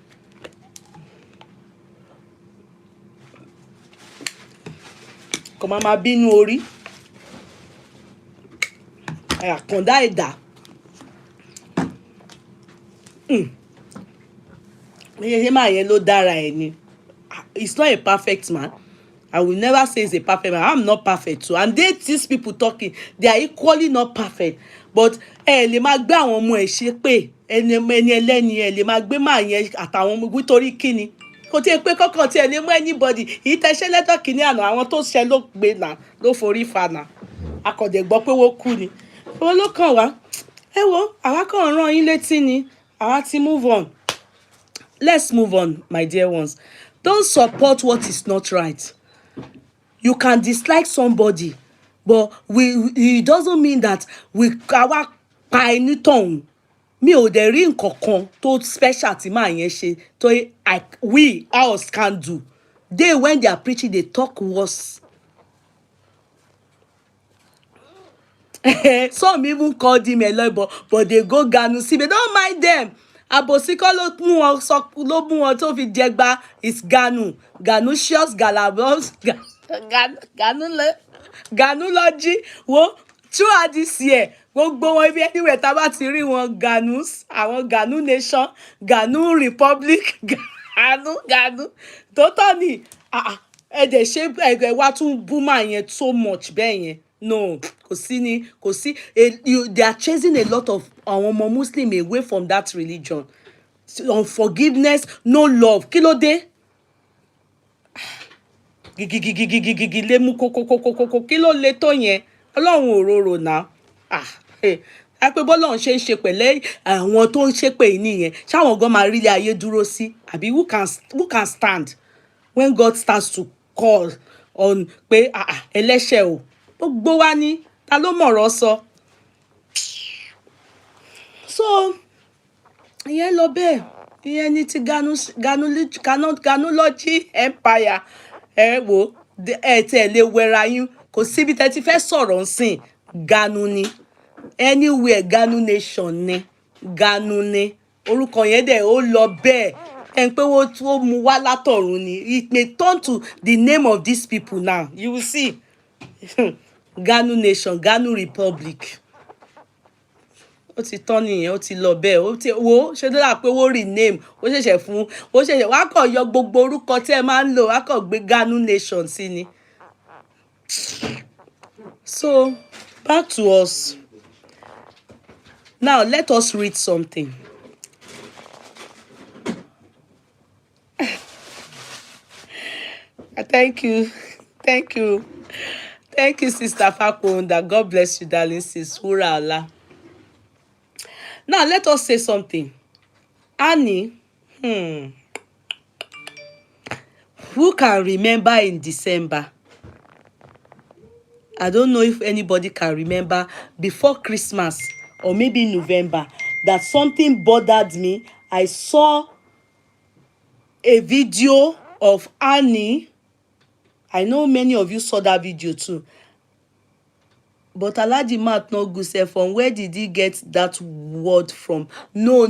Kò máa bínú orí. Àkàndá ẹ̀dá. Ṣé máa yẹn ló dára ẹ̀ ni? He's not a perfect man. I will never say he's a perfect man. I'm not perfect too. And these people talking, they are equally not perfect. But lè máa gbé àwọn ọmọ ẹ̀ ṣépè. Ẹni ẹlẹ́ni lè máa gbé máa yẹn àtàwọn ọmọ nítorí kíni? Kò tí ì pé kọ́kọ́ tí ẹ lè mú anybody. Èyí tẹ́ ṣe lẹ́tọ̀ kìíní àná àwọn tó ṣe ló gbé náà ló forí fa náà. Akọ̀dẹ̀ gbọ́ pé wọ́n kú ni. Owó ló kàn wá. Ẹ wo, àwa kàn rán yín létí ni. Àwa ti move on. Let's move on, my dear ones. Don't support what is not right. You can dislike somebody, but it doesn't mean that we káwá pa ẹni tọ̀hún. Mi ò dẹ̀ rí nǹkan kan tó special tí màá yẹn ṣe tó we ours can do. They when they are preaching they talk worse. Some even called him a lawyer, but they go Ganu see, but don't mind them. Àbòsí kọ́ ló mú wọn tó fi jẹgba is Ganu. Ganusius Galabos Ganulogy wo throughout this year gbogbo wọn ibi anywhere tá bá ti rí wọn Ganus, àwọn Ganu nation, Ganu republic, Ganu tó tọ́ ni ẹ dẹ̀ ṣe ẹgbẹ́ wa tún boomer yẹn so much bẹ́ẹ̀ yẹn. No, kò sí they are chasing a lot of àwọn ọmọ Muslim away from that religion. Unforgiveness, no love. Kí ló dé? Gigigigigigigi lé mú kókókókókó kí ló lè tó yẹn? Ọlọ́run òróró náà. Àpé bọ́lọ́run ṣe ń ṣe pẹ̀lẹ́ àwọn tó ń ṣépè nìyẹn. Ṣáwọn gan máa rí ilé ayé dúró sí? Àbí who can stand when God starts to call on pé ẹlẹ́ṣẹ̀ o? Gbogbo wa ni ta ló mọ̀rọ̀ sọ. So ìyẹn lọ bẹ́ẹ̀, ìyẹn ní ti Ganulogy empire. Wo tẹ̀ lè wẹra yín kò síbi tẹ́ ti fẹ́ sọ̀rọ̀ nsìn Ganu ni anywhere Ganu nation ni Ganu ni orúkọ yẹn dẹ̀ ó lọ bẹ́ẹ̀ ẹ̀ pé wọ́n mú wá látọ̀run ni. It may turn to the name of these people now, you will see. Ganu nation, Ganu republic. Ó ti tán nìyẹn, ó ti lọ bẹ́ẹ̀, ó ti wo ṣe dára pé wọ́n rename, ó ṣẹ̀ṣẹ̀ wá kàn yọ gbogbo orúkọ tí ẹ máa ń lò, wá kàn gbé Ganu nation sí ni. So back to us. Now let us read something. Thank you, Sister Fakonda. God bless you, darling sis. Wura Allah. Now let us say something. Annie, who can remember in December? I don't know if anybody can remember before Christmas or maybe November that something bothered me. I saw a video of Annie. I know many of you saw that video too. But Alhaji Mat no good say from where did he get that word from? No.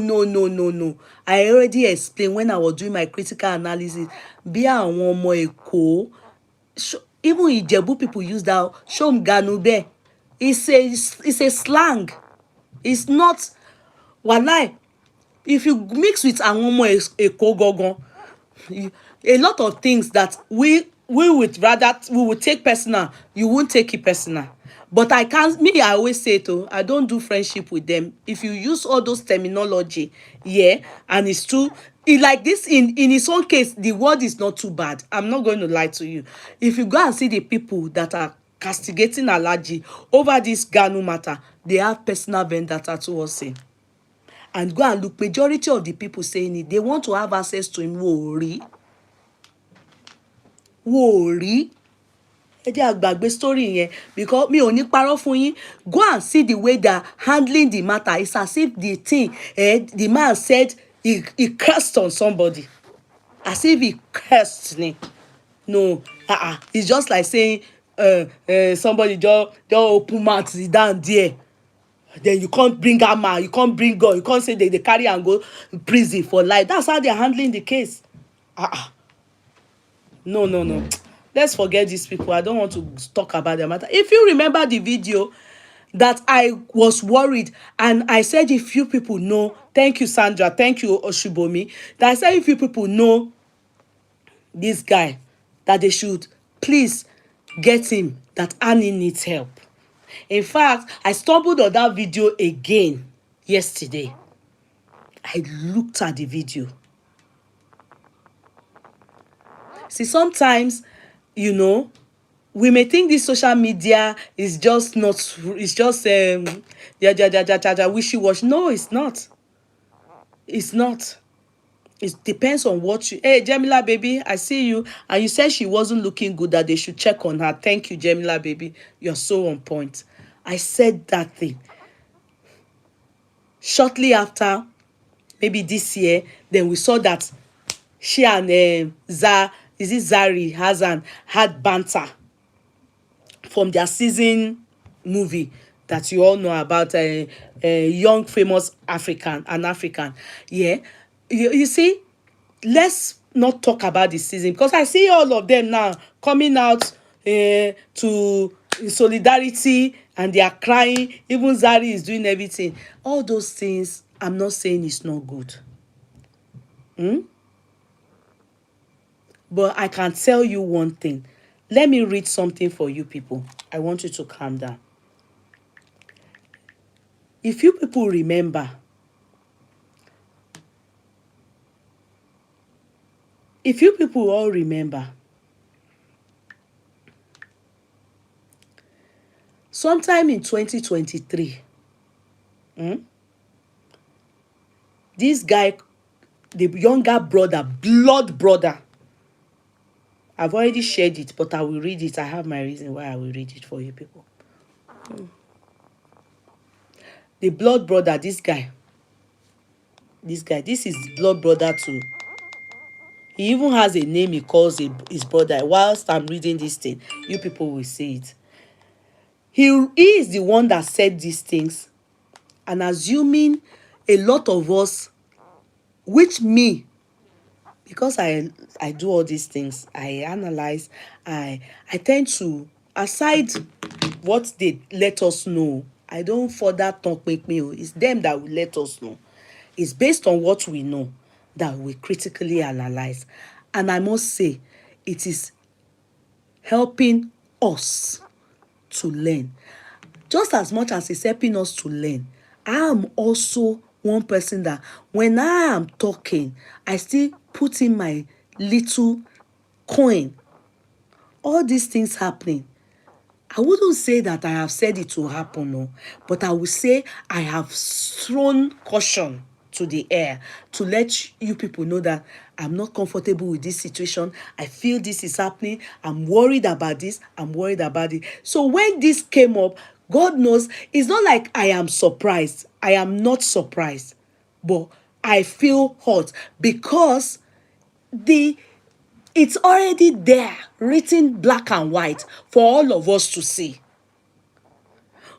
I already explained when I was doing my critical analysis. Bí àwọn ọmọ Èkó, even Ìjẹ̀bú people use that Shom Ganu be. It's a slang. It's not walai. If you mix with àwọn ọmọ Èkó gogon, a lot of things that we would take personal, you won't take it personal. But I always say I don't do friendship with them. If you use all those terminology, and it's true, like this in his own case, the word is not too bad. I'm not going to lie to you. If you go and see the people that are castigating Alhaji over this Ganu matter, they have personal vendetta towards him. And go and look, majority of the people saying it, they want to have access to him. Worry. Àgbàgbé story yẹn because mi ò ní parọ́ fún yín. Go and see the way they're handling the matter. It's as if the thing, the man said he cursed on somebody. As if he cursed me. No, it's just like saying somebody just open mouth down there. Then you can't bring hammer, you can't bring gun, you can't say they carry and go prison for life. That's how they're handling the case. No. Let's forget these people. I don't want to talk about them. If you remember the video that I was worried and I said if you people know, thank you Sandra, thank you Oshubomi, that I said if you people know this guy, that they should please get him, that Annie needs help. In fact, I stumbled on that video again yesterday. I looked at the video. See, sometimes we may think this social media is just not, it's just wishy-washy. No, it's not. It's not. It depends on what you. Hey, Jamila baby, I see you. And you said she wasn't looking good, that they should check on her. Thank you, Jamila baby. You're so on point. I said that thing. Shortly after, maybe this year, then we saw that she and Zari Hassan had banter from their season movie that you all know about, a young famous African. Yeah, you see, let's not talk about the season, because I see all of them now coming out to solidarity, and they are crying. Even Zari is doing everything. All those things, I'm not saying it's not good. But I can tell you one thing. Let me read something for you people. I want you to calm down. If you people remember, if you people all remember, sometime in 2023, this guy, the younger brother, blood brother, I've already shared it, but I will read it. I have my reason why I will read it for you people. The blood brother, this is blood brother too. He even has a name he calls his brother. Whilst I'm reading this thing, you people will see it. He is the one that said these things, and assuming a lot of us, which me, because I do all these things, I analyze, I tend to, aside what they let us know, I don't further talk make me. It's them that will let us know. It's based on what we know that we critically analyze. And I must say, it is helping us to learn. Just as much as it's helping us to learn, I am also one person that when I am talking, I still put in my little coin. All these things happening, I wouldn't say that I have said it will happen, no, but I would say I have thrown caution to the air to let you people know that I'm not comfortable with this situation. I feel this is happening. I'm worried about this. I'm worried about it. So when this came up, God knows, it's not like I am surprised. I am not surprised, but I feel hurt because it's already there, written black and white for all of us to see.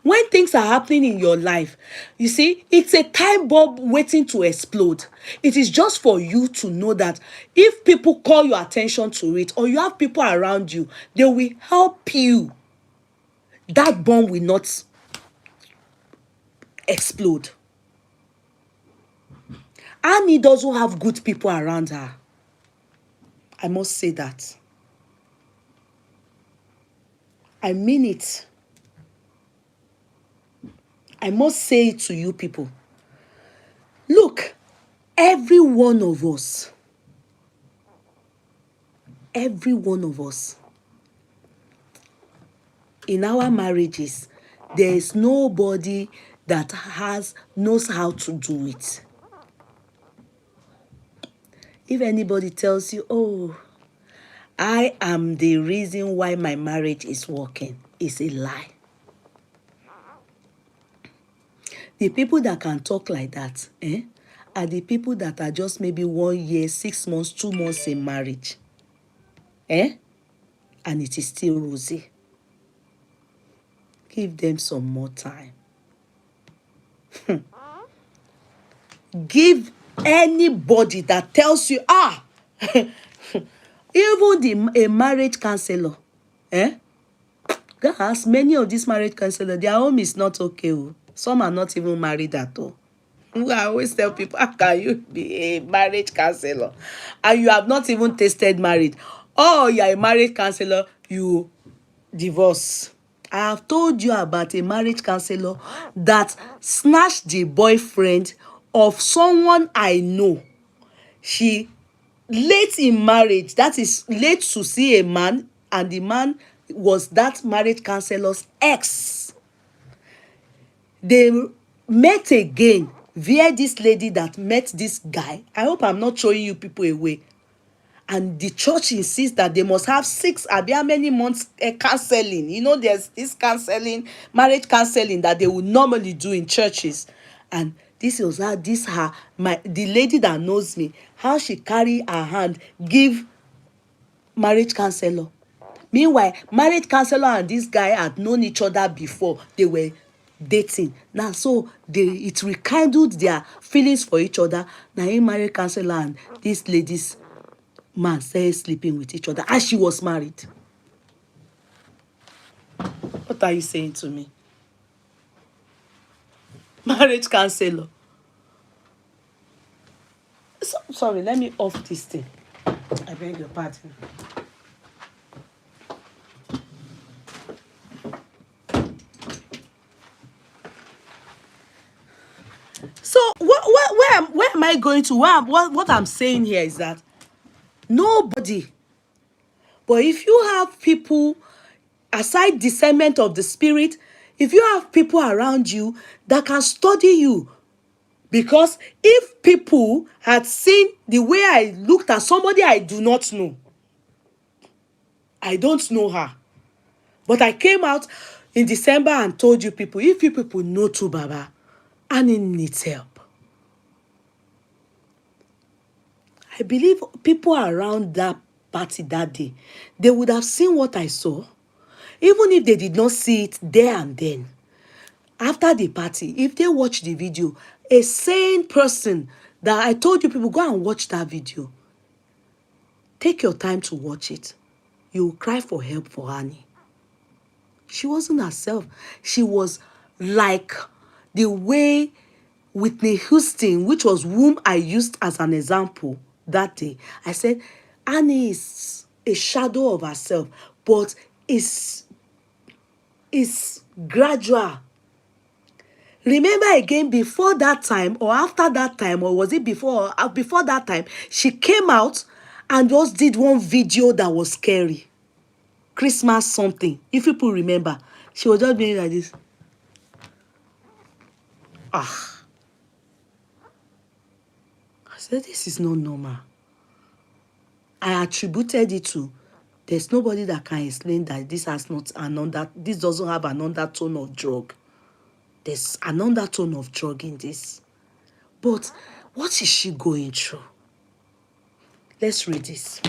When things are happening in your life, you see, it's a time bomb waiting to explode. It is just for you to know that if people call your attention to it, or you have people around you, they will help you. That bomb will not explode. Annie doesn't have good people around her. I must say that. I mean it. I must say it to you people. Look, every one of us, in our marriages, there is nobody that knows how to do it. If anybody tells you, oh, I am the reason why my marriage is working, it's a lie. The people that can talk like that are the people that are just maybe 1 year, 6 months, 2 months in marriage. And it is still rosy. Give them some more time. Give anybody that tells you, even a marriage counselor, guys, many of these marriage counselors, their home is not okay. Some are not even married at all. I always tell people, how can you be a marriage counselor and you have not even tasted marriage? Oh, you are a marriage counselor, you divorce. I have told you about a marriage counselor that snatched the boyfriend of someone I know. She late in marriage, that is late to see a man, and the man was that marriage counselor's ex. They met again via this lady that met this guy. I hope I'm not showing you people away. And the church insists that they must have 6 how many months counseling. You know, there's this counseling, marriage counseling that they would normally do in churches. And this was how the lady that knows me, how she carry her hand give marriage counselor. Meanwhile, marriage counselor and this guy had known each other before they were dating. Now, so it rekindled their feelings for each other. Now, in marriage counselor and this lady's man started sleeping with each other as she was married. What are you saying to me? Marriage counselor. Sorry, let me off this thing. I beg your pardon. So where am I going to? What I'm saying here is that nobody, but if you have people, aside discernment of the spirit, if you have people around you that can study you, because if people had seen the way I looked at somebody I do not know, I don't know her, but I came out in December and told you people, if you people know Tubaba, Annie needs help. I believe people around that party that day, they would have seen what I saw, even if they did not see it there and then. After the party, if they watch the video, a sane person that I told you people, go and watch that video. Take your time to watch it. You will cry for help for Annie. She wasn't herself. She was like the way Whitney Houston, which was whom I used as an example that day. I said, Annie is a shadow of herself, but it's gradual. Remember again, before that time or after that time, or was it before that time, she came out and just did one video that was scary. Christmas something. If people remember, she was just being like this. I said, this is not normal. I attributed it to, there's nobody that can explain that this doesn't have an undertone of drug. There's an undertone of drug in this. But what is she going through? Let's read this.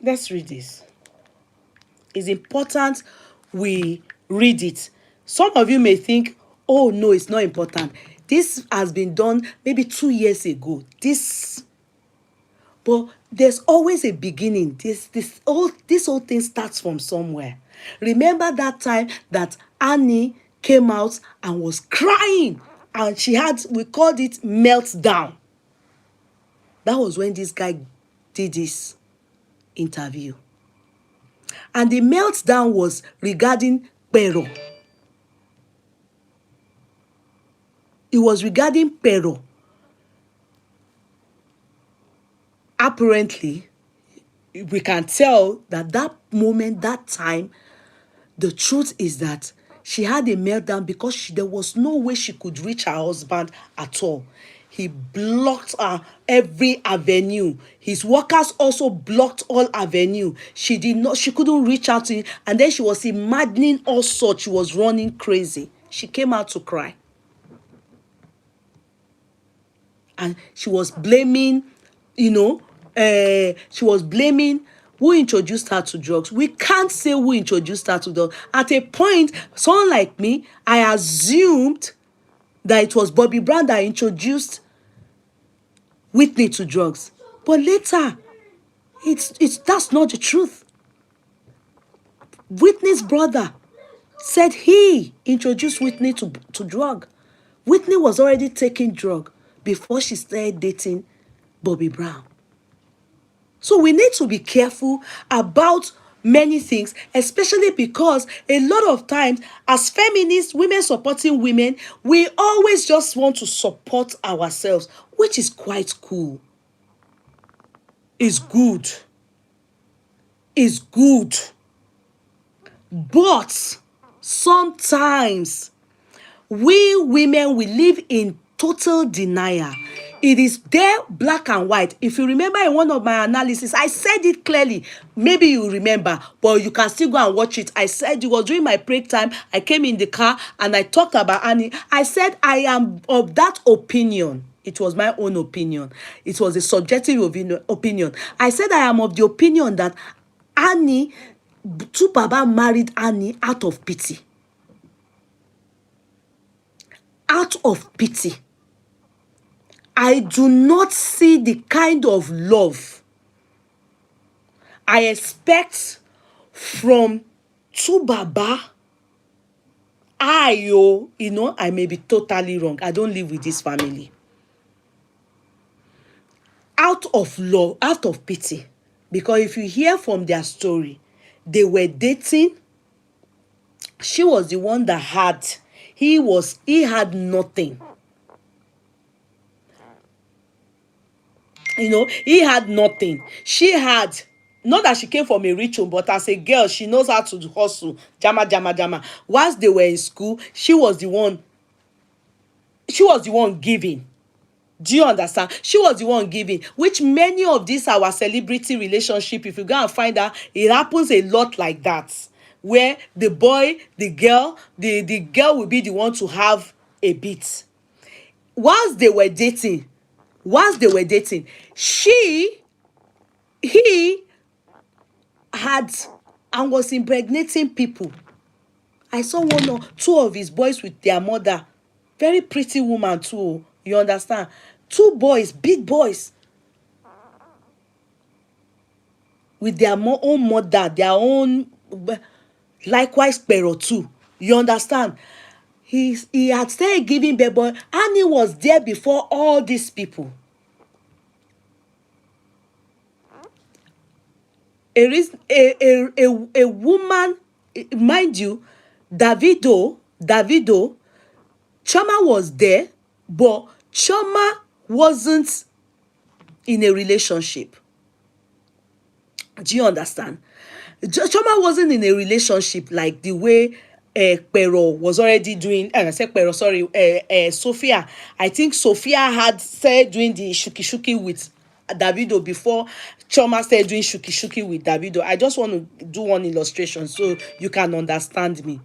Let's read this. It's important we read it. Some of you may think, oh no, it's not important. This has been done maybe 2 years ago. But there's always a beginning. This whole thing starts from somewhere. Remember that time that Annie came out and was crying, and we called it meltdown. That was when this guy did this interview. And the meltdown was regarding Pero. It was regarding Pero. Apparently, we can tell that moment, that time, the truth is that she had a meltdown because there was no way she could reach her husband at all. He blocked her every avenue. His workers also blocked all avenue. She couldn't reach out to him. And then she was imagining all sorts. She was running crazy. She came out to cry. And she was blaming, she was blaming who introduced her to drugs. We can't say who introduced her to drugs. At a point, someone like me, I assumed that it was Bobby Brown that introduced Whitney to drugs. But later, that's not the truth. Whitney's brother said he introduced Whitney to drug. Whitney was already taking drug before she started dating Bobby Brown. So we need to be careful about many things, especially because a lot of times as feminists, women supporting women, we always just want to support ourselves, which is quite cool. It's good. It's good. But sometimes We women, we live in total denial. It is there, black and white. If you remember in one of my analysis, I said it clearly. Maybe you remember, but you can still go and watch it. I said it was during my break time. I came in the car and I talked about Annie. I said I am of that opinion. It was my own opinion. It was a subjective opinion. I said I am of the opinion that Annie, Tubaba married Annie out of pity. Out of pity. I do not see the kind of love I expect from Tubaba. I may be totally wrong. I don't live with this family. Out of love, out of pity. Because if you hear from their story, they were dating. She was the one that had. He had nothing. He had nothing. She had, not that she came from a rich home, but as a girl, she knows how to hustle. Jama, jama, jama. Whilst they were in school, she was the one giving. Do you understand? She was the one giving, which many of these our celebrity relationship, if you go and find out, it happens a lot like that, where the boy, the girl will be the one to have a bit. Whilst they were dating, he had and was impregnating people. I saw one or two of his boys with their mother. Very pretty woman too. You understand? 2 boys, big boys. With their own mother, their own, likewise, pero too. You understand? He had started giving birth, but Annie was there before all these people. A woman, mind you, Davido, Chioma was there, but Chioma wasn't in a relationship. Do you understand? Chioma wasn't in a relationship like the way Pero was already doing. I said Pero, sorry, Sophia. I think Sophia had started doing the shuki with Davido before Chioma started doing shuki with Davido. I just want to do one illustration so you can understand me.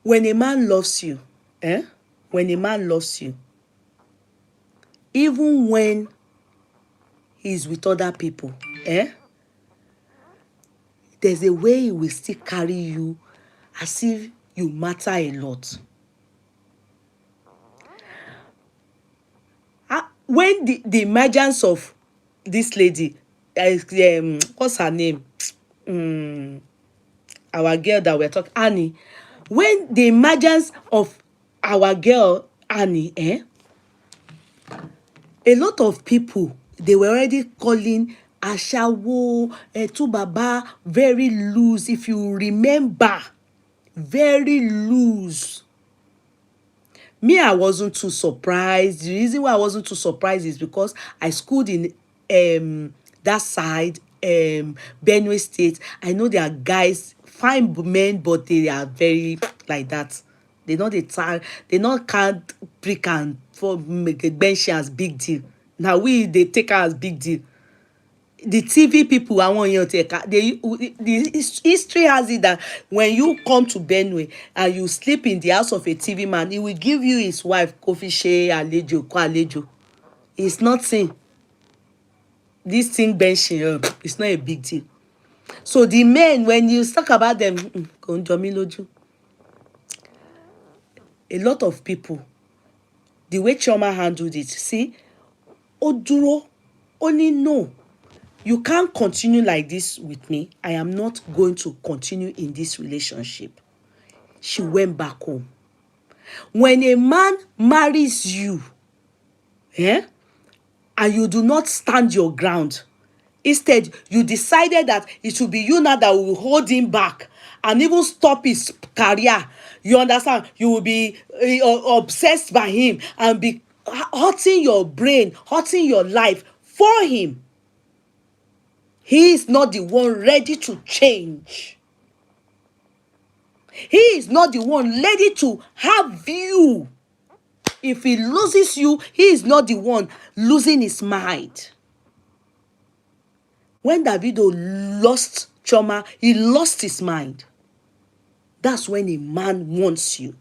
When a man loves you, even when he's with other people, there's a way he will still carry you as if you matter a lot. When the emergence of this lady, what's her name? Our girl that we're talking, Annie. When the emergence of our girl, Annie, a lot of people, they were already calling Ashawo, Tubaba, very loose. If you remember, very loose. Me, I wasn't too surprised. The reason why I wasn't too surprised is because I schooled in that side, Benue State. I know there are guys, fine men, but they are very like that. They know can't prick and for make a bench as big deal. Now they take her as big deal. The TV people, I want you to take the history has it that when you come to Benue and you sleep in the house of a TV man, he will give you his wife Kofi Shea Alejo. It's nothing. This thing benching, it's not a big deal. So the men, when you talk about them, a lot of people, the way Chioma handled it, see, Oduro, only no. You can't continue like this with me. I am not going to continue in this relationship. She went back home. When a man marries you, and you do not stand your ground, instead, you decided that it should be you now that will hold him back and even stop his career. You understand? You will be obsessed by him and be hurting your brain, hurting your life for him. He is not the one ready to change. He is not the one ready to have you. If he loses you, he is not the one losing his mind. When Davido lost Choma, he lost his mind. That's when a man wants you.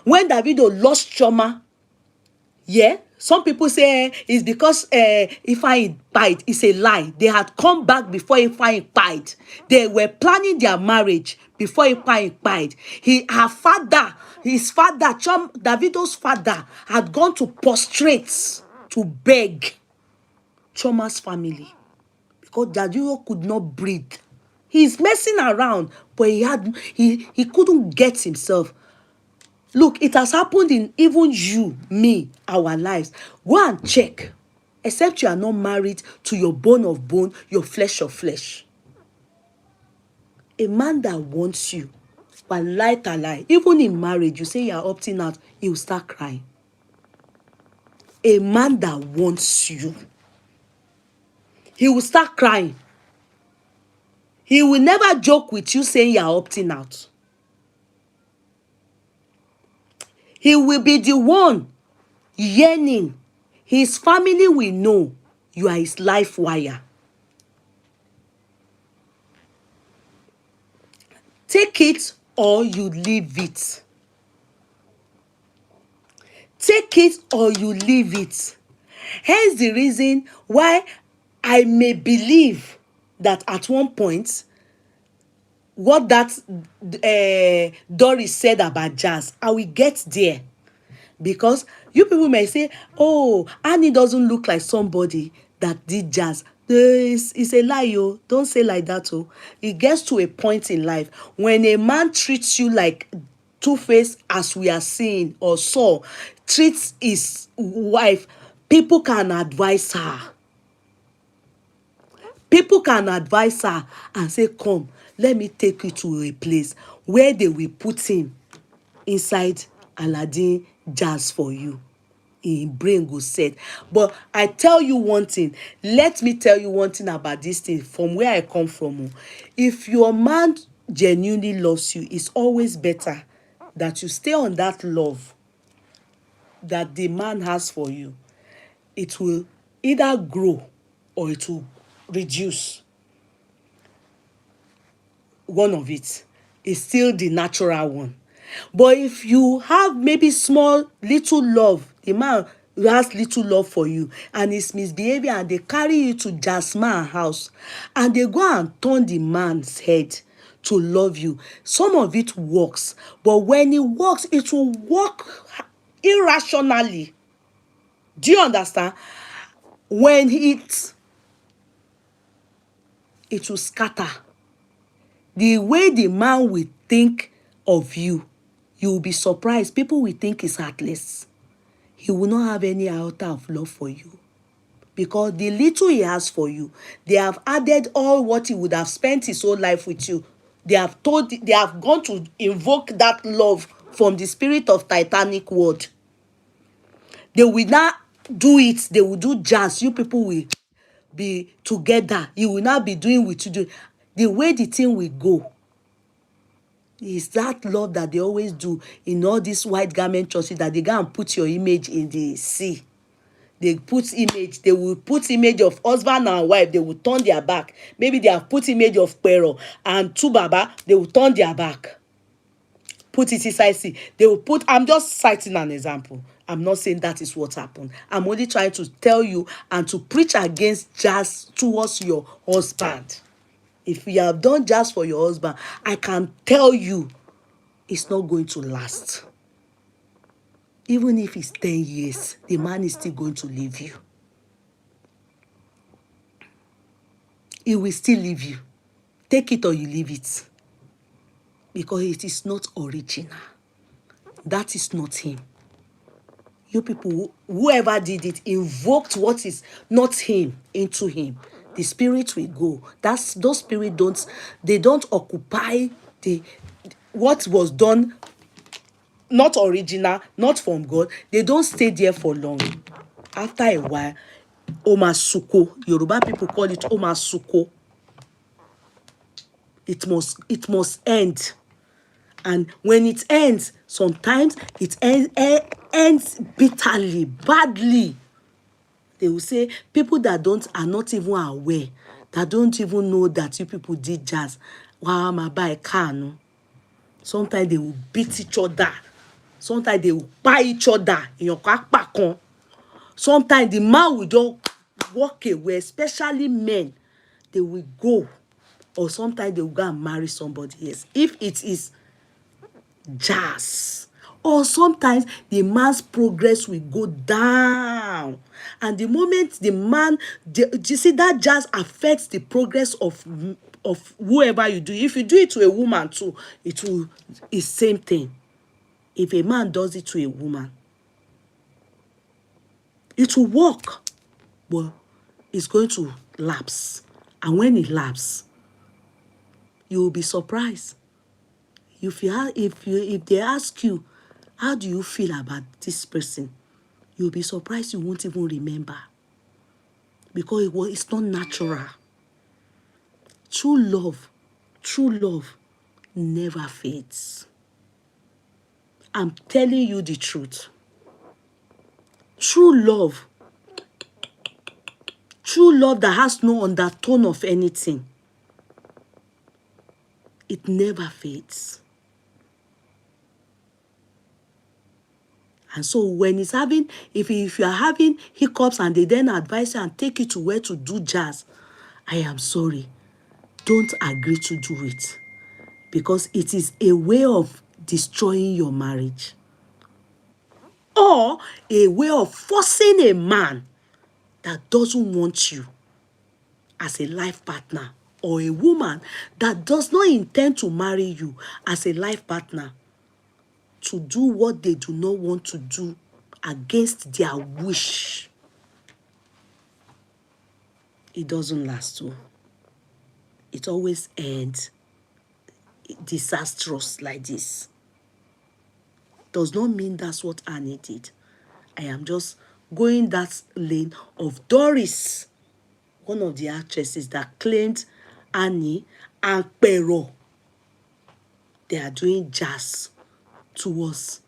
When Davido lost Choma, yeah, some people say it's because Ifeanyi died. It's a lie. They had come back before Ifeanyi died. They were planning their marriage before Ifeanyi died. His father, Davido's father, had gone to prostrate to beg Choma's family because Davido could not breathe. He's messing around, but he couldn't get himself. Look, it has happened in even you, me, our lives. Go and check. Except you are not married to your bone of bone, your flesh of flesh. A man that wants you, but lie, even in marriage, you say you are opting out, he will start crying. A man that wants you, he will start crying. He will never joke with you saying you are opting out. He will be the one yearning. His family will know you are his life wire. Take it or you leave it. Take it or you leave it. Hence the reason why I may believe that at one point, what that Doris said about jazz, I will get there. Because you people may say, oh, Annie doesn't look like somebody that did jazz. It's a lie, oh. Don't say like that, oh. It gets to a point in life when a man treats you like Two-Face, as we are seeing or saw, treats his wife, people can advise her. People can advise her and say, come, let me take you to a place where they will put him inside Aladdin jazz for you. In brain go set. But I tell you one thing. Let me tell you one thing about this thing from where I come from. If your man genuinely loves you, it's always better that you stay on that love that the man has for you. It will either grow or it will reduce. One of it is still the natural one. But if you have maybe small little love, the man has little love for you and is misbehaving, and they carry you to Jasmine house and they go and turn the man's head to love you, some of it works. But when it works, it will work irrationally. Do you understand? When it will scatter. The way the man will think of you, you will be surprised. People will think he's heartless. He will not have any iota of love for you. Because the little he has for you, they have added all what he would have spent his whole life with you. They have gone to invoke that love from the spirit of Titanic world. They will not do it. They will do jazz. You people will be together. You will not be doing what you do. The way the thing will go is that love that they always do in all these white garment churches, that they go and put your image in the sea. They will put image of husband and wife, they will turn their back. Maybe they have put image of Pero and Tubaba, they will turn their back. Put it inside sea. They will put, I'm just citing an example. I'm not saying that is what happened. I'm only trying to tell you and to preach against jazz towards your husband. If you have done jazz for your husband, I can tell you it's not going to last. Even if it's 10 years, the man is still going to leave you. He will still leave you. Take it or you leave it. Because it is not original. That is not him. You people, whoever did it, invoked what is not him into him. The spirit will go. Those spirits don't occupy what was done, not original, not from God. They don't stay there for long. After a while, Omasuko, Yoruba people call it Omasuko. It must end. And when it ends, sometimes it ends bitterly, badly. They will say people that are not even aware, that don't even know that you people did jazz. Wow, my buy can. Sometimes they will beat each other. Sometimes they will buy each other in your back. Sometimes the man will just walk away, especially men. They will go. Or sometimes they will go and marry somebody else. If it is jazz. Or sometimes the man's progress will go down. And the moment the man, you see that jazz affects the progress of whoever you do. If you do it to a woman too, it's same thing. If a man does it to a woman, it will work, but it's going to lapse. And when it lapses, you will be surprised. If they ask you, how do you feel about this person? You'll be surprised you won't even remember. Because it's not natural. True love never fades. I'm telling you the truth. True love that has no undertone of anything, it never fades. And so when if you are having hiccups and they then advise you and take you to where to do jazz, I am sorry. Don't agree to do it. Because it is a way of destroying your marriage. Or a way of forcing a man that doesn't want you as a life partner. Or a woman that does not intend to marry you as a life partner to do what they do not want to do against their wish. It doesn't last too. It always ends disastrous like this. Does not mean that's what Annie did. I am just going that lane of Doris, one of the actresses that claimed Annie and Pero, they are doing jazz towards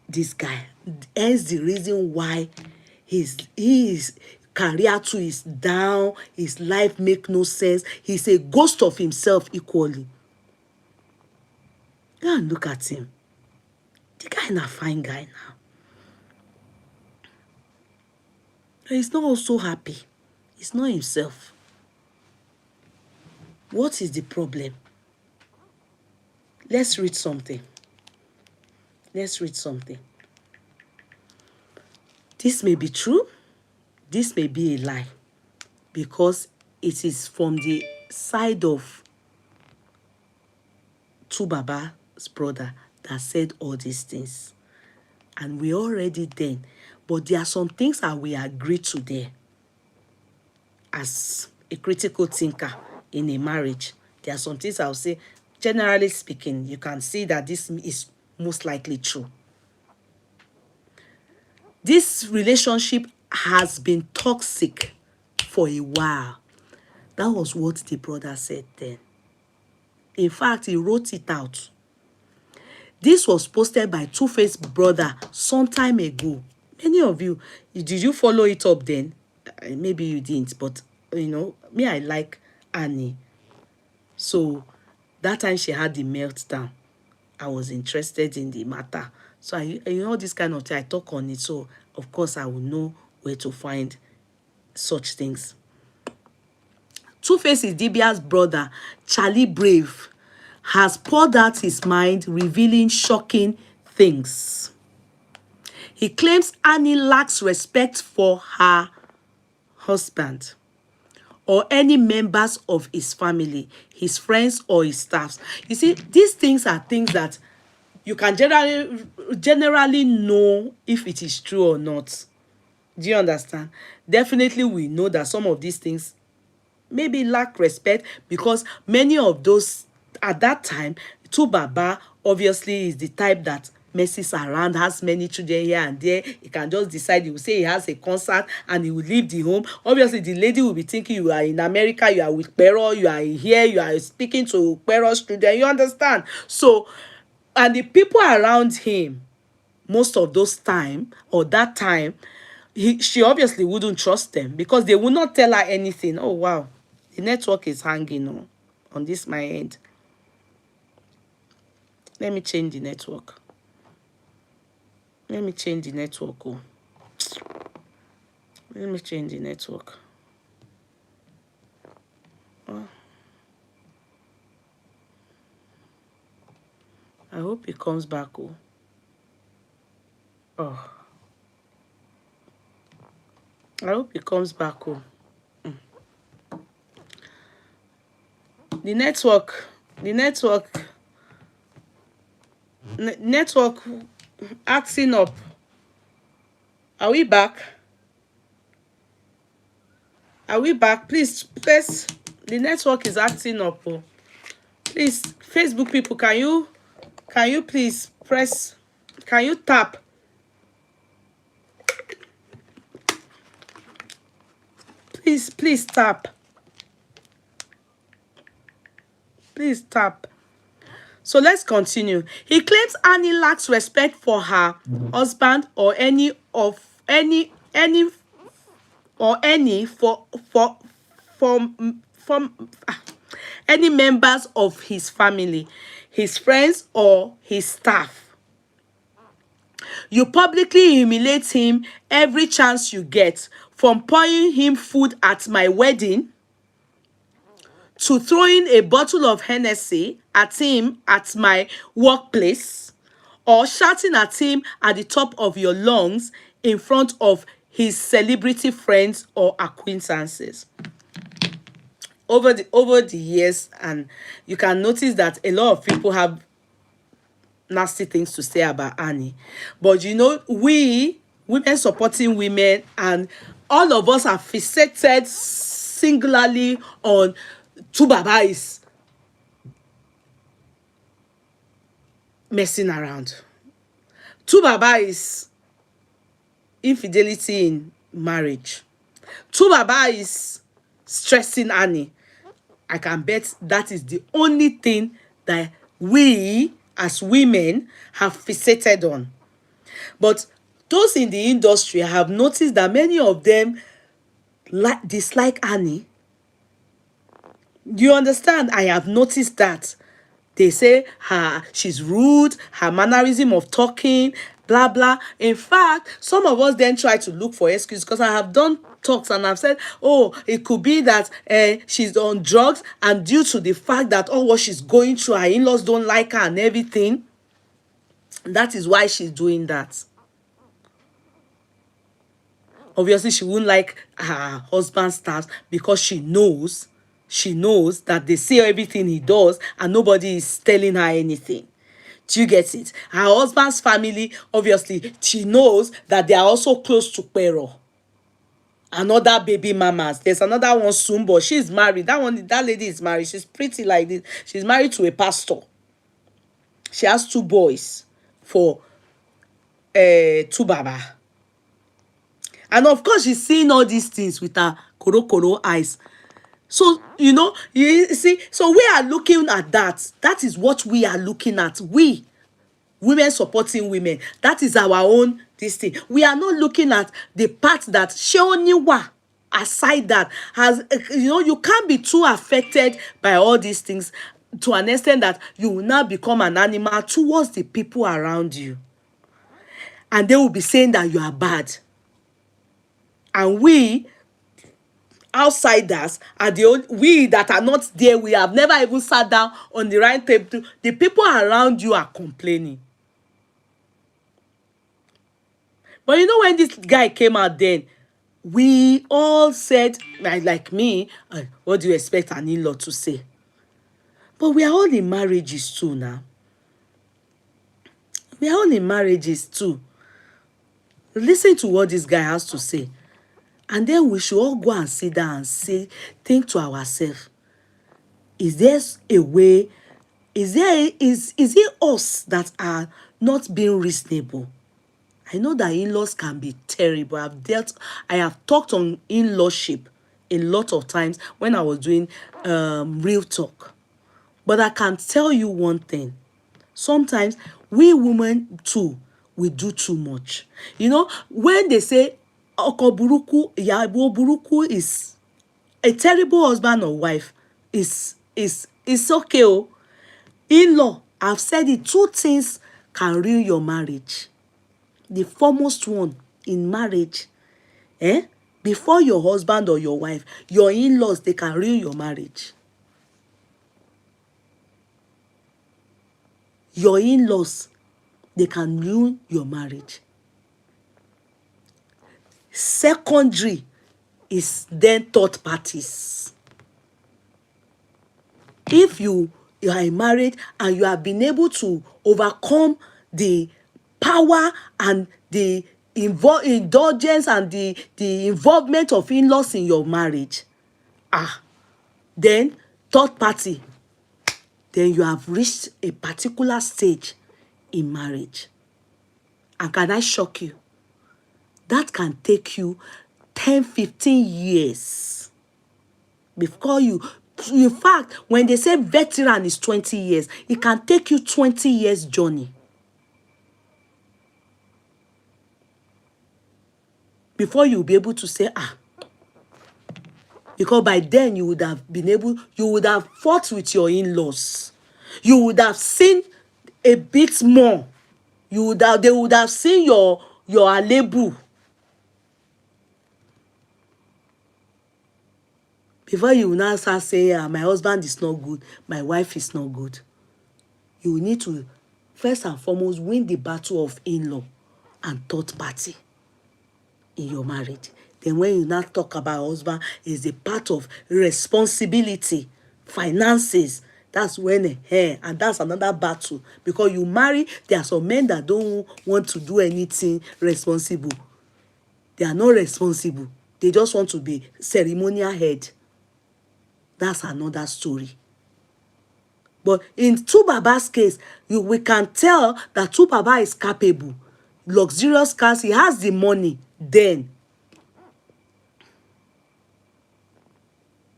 this guy. Hence the reason why his career too is down, his life make no sense. He's a ghost of himself equally. Go and look at him. The guy is a fine guy now. He's not also happy. He's not himself. What is the problem? Let's read something. Let's read something. This may be true. This may be a lie. Because it is from the side of Tubaba's brother that said all these things. And we already then. But there are some things that we agree to there. As a critical thinker in a marriage, there are some things I'll say, generally speaking, you can see that this is most likely true. This relationship has been toxic for a while. That was what the brother said then. In fact, he wrote it out. This was posted by Two-Faced brother some time ago. Many of you, did you follow it up then? Maybe you didn't, but me, I like Annie. So that time she had the meltdown, I was interested in the matter. So this kind of thing, I talk on it. So of course I will know where to find such things. Two-Face Idibia's brother, Charlie Brave, has poured out his mind, revealing shocking things. He claims Annie lacks respect for her husband or any members of his family, his friends or his staffs. You see, these things are things that you can generally know if it is true or not. Do you understand? Definitely we know that some of these things maybe lack respect, because many of those at that time, Tubaba obviously is the type that messes around, has many children here and there. He can just decide, he will say he has a concert and he will leave the home. Obviously, the lady will be thinking you are in America, you are with Pero, you are here, you are speaking to Pero's student. You understand? So, and the people around him, most of those time or that time, she obviously wouldn't trust them because they will not tell her anything. Oh, wow. The network is hanging on this my end. Let me change the network. Let me change the network. Oh. Let me change the network. Oh. I hope it comes back. Oh. Oh. I hope it comes back. Oh. The network acting up. Are we back? Are we back? Please press. The network is acting up. Oh. Please, Facebook people, can you please press? Can you tap? Please tap. Please tap. So let's continue. He claims Annie lacks respect for her husband or any any members of his family, his friends or his staff. You publicly humiliate him every chance you get, from pouring him food at my wedding to throwing a bottle of Hennessy at him at my workplace, or shouting at him at the top of your lungs in front of his celebrity friends or acquaintances. Over the years, and you can notice that a lot of people have nasty things to say about Annie. But you know, we women supporting women, and all of us are fixated singularly on Tubaba is messing around. Tubaba is infidelity in marriage. Tubaba is stressing Annie. I can bet that is the only thing that we as women have fixated on. But those in the industry have noticed that many of them dislike Annie. Do you understand? I have noticed that. They say she's rude, her mannerism of talking, blah, blah. In fact, some of us then try to look for excuses, because I have done talks and I've said, oh, it could be that she's on drugs, and due to the fact that all what she's going through, her in-laws don't like her and everything, that is why she's doing that. Obviously, she wouldn't like her husband's staff because she knows that they see everything he does and nobody is telling her anything. Do you get it? Her husband's family, obviously, she knows that they are also close to Pero. Another baby mamas. There's another one soon, but she's married. That lady is married. She's pretty like this. She's married to a pastor. She has 2 boys for Tubaba. And of course, she's seeing all these things with her koro eyes. So, you know, you see, so we are looking at that. That is what we are looking at. We, women supporting women. That is our own this thing. We are not looking at the part that Sheoniwa, aside that, has, you know, you can't be too affected by all these things to an extent that you will now become an animal towards the people around you. And they will be saying that you are bad. And we, outsiders, are the only, we that are not there, we have never even sat down on the right table. The people around you are complaining. But you know, when this guy came out then, we all said, like me, what do you expect an in-law to say? But we are all in marriages too now. We are all in marriages too. Listen to what this guy has to say. And then we should all go and sit down and think to ourselves, is there a way, is it us that are not being reasonable. I know that in-laws can be terrible. I have talked on in-lawship a lot of times when I was doing real talk. But I can tell you one thing. Sometimes we women too, we do too much. You know, when they say Oko Buruku, Yabo Buruku is a terrible husband or wife, is okay. Oh. In-law, I've said it, two things can ruin your marriage. The foremost one in marriage, before your husband or your wife, your in-laws, they can ruin your marriage. Your in-laws, they can ruin your marriage. Secondary is then third parties. If you are in marriage and you have been able to overcome the power and the indulgence and the involvement of in-laws in your marriage, then third party, then you have reached a particular stage in marriage. And can I shock you? That can take you 10-15 years before you, in fact, when they say veteran is 20 years, it can take you 20 years journey before you'll be able to say, because by then you would have been able, you would have fought with your in-laws. You would have seen a bit more. They would have seen your alebu. Before you now start saying, my husband is not good, my wife is not good. You need to, first and foremost, win the battle of in-law and third party in your marriage. Then when you now talk about husband, is a part of responsibility, finances. That's when, and that's another battle. Because you marry, there are some men that don't want to do anything responsible. They are not responsible. They just want to be ceremonial head. That's another story. But in Tubaba's case, we can tell that Tubaba is capable. Luxurious cars, he has the money. Then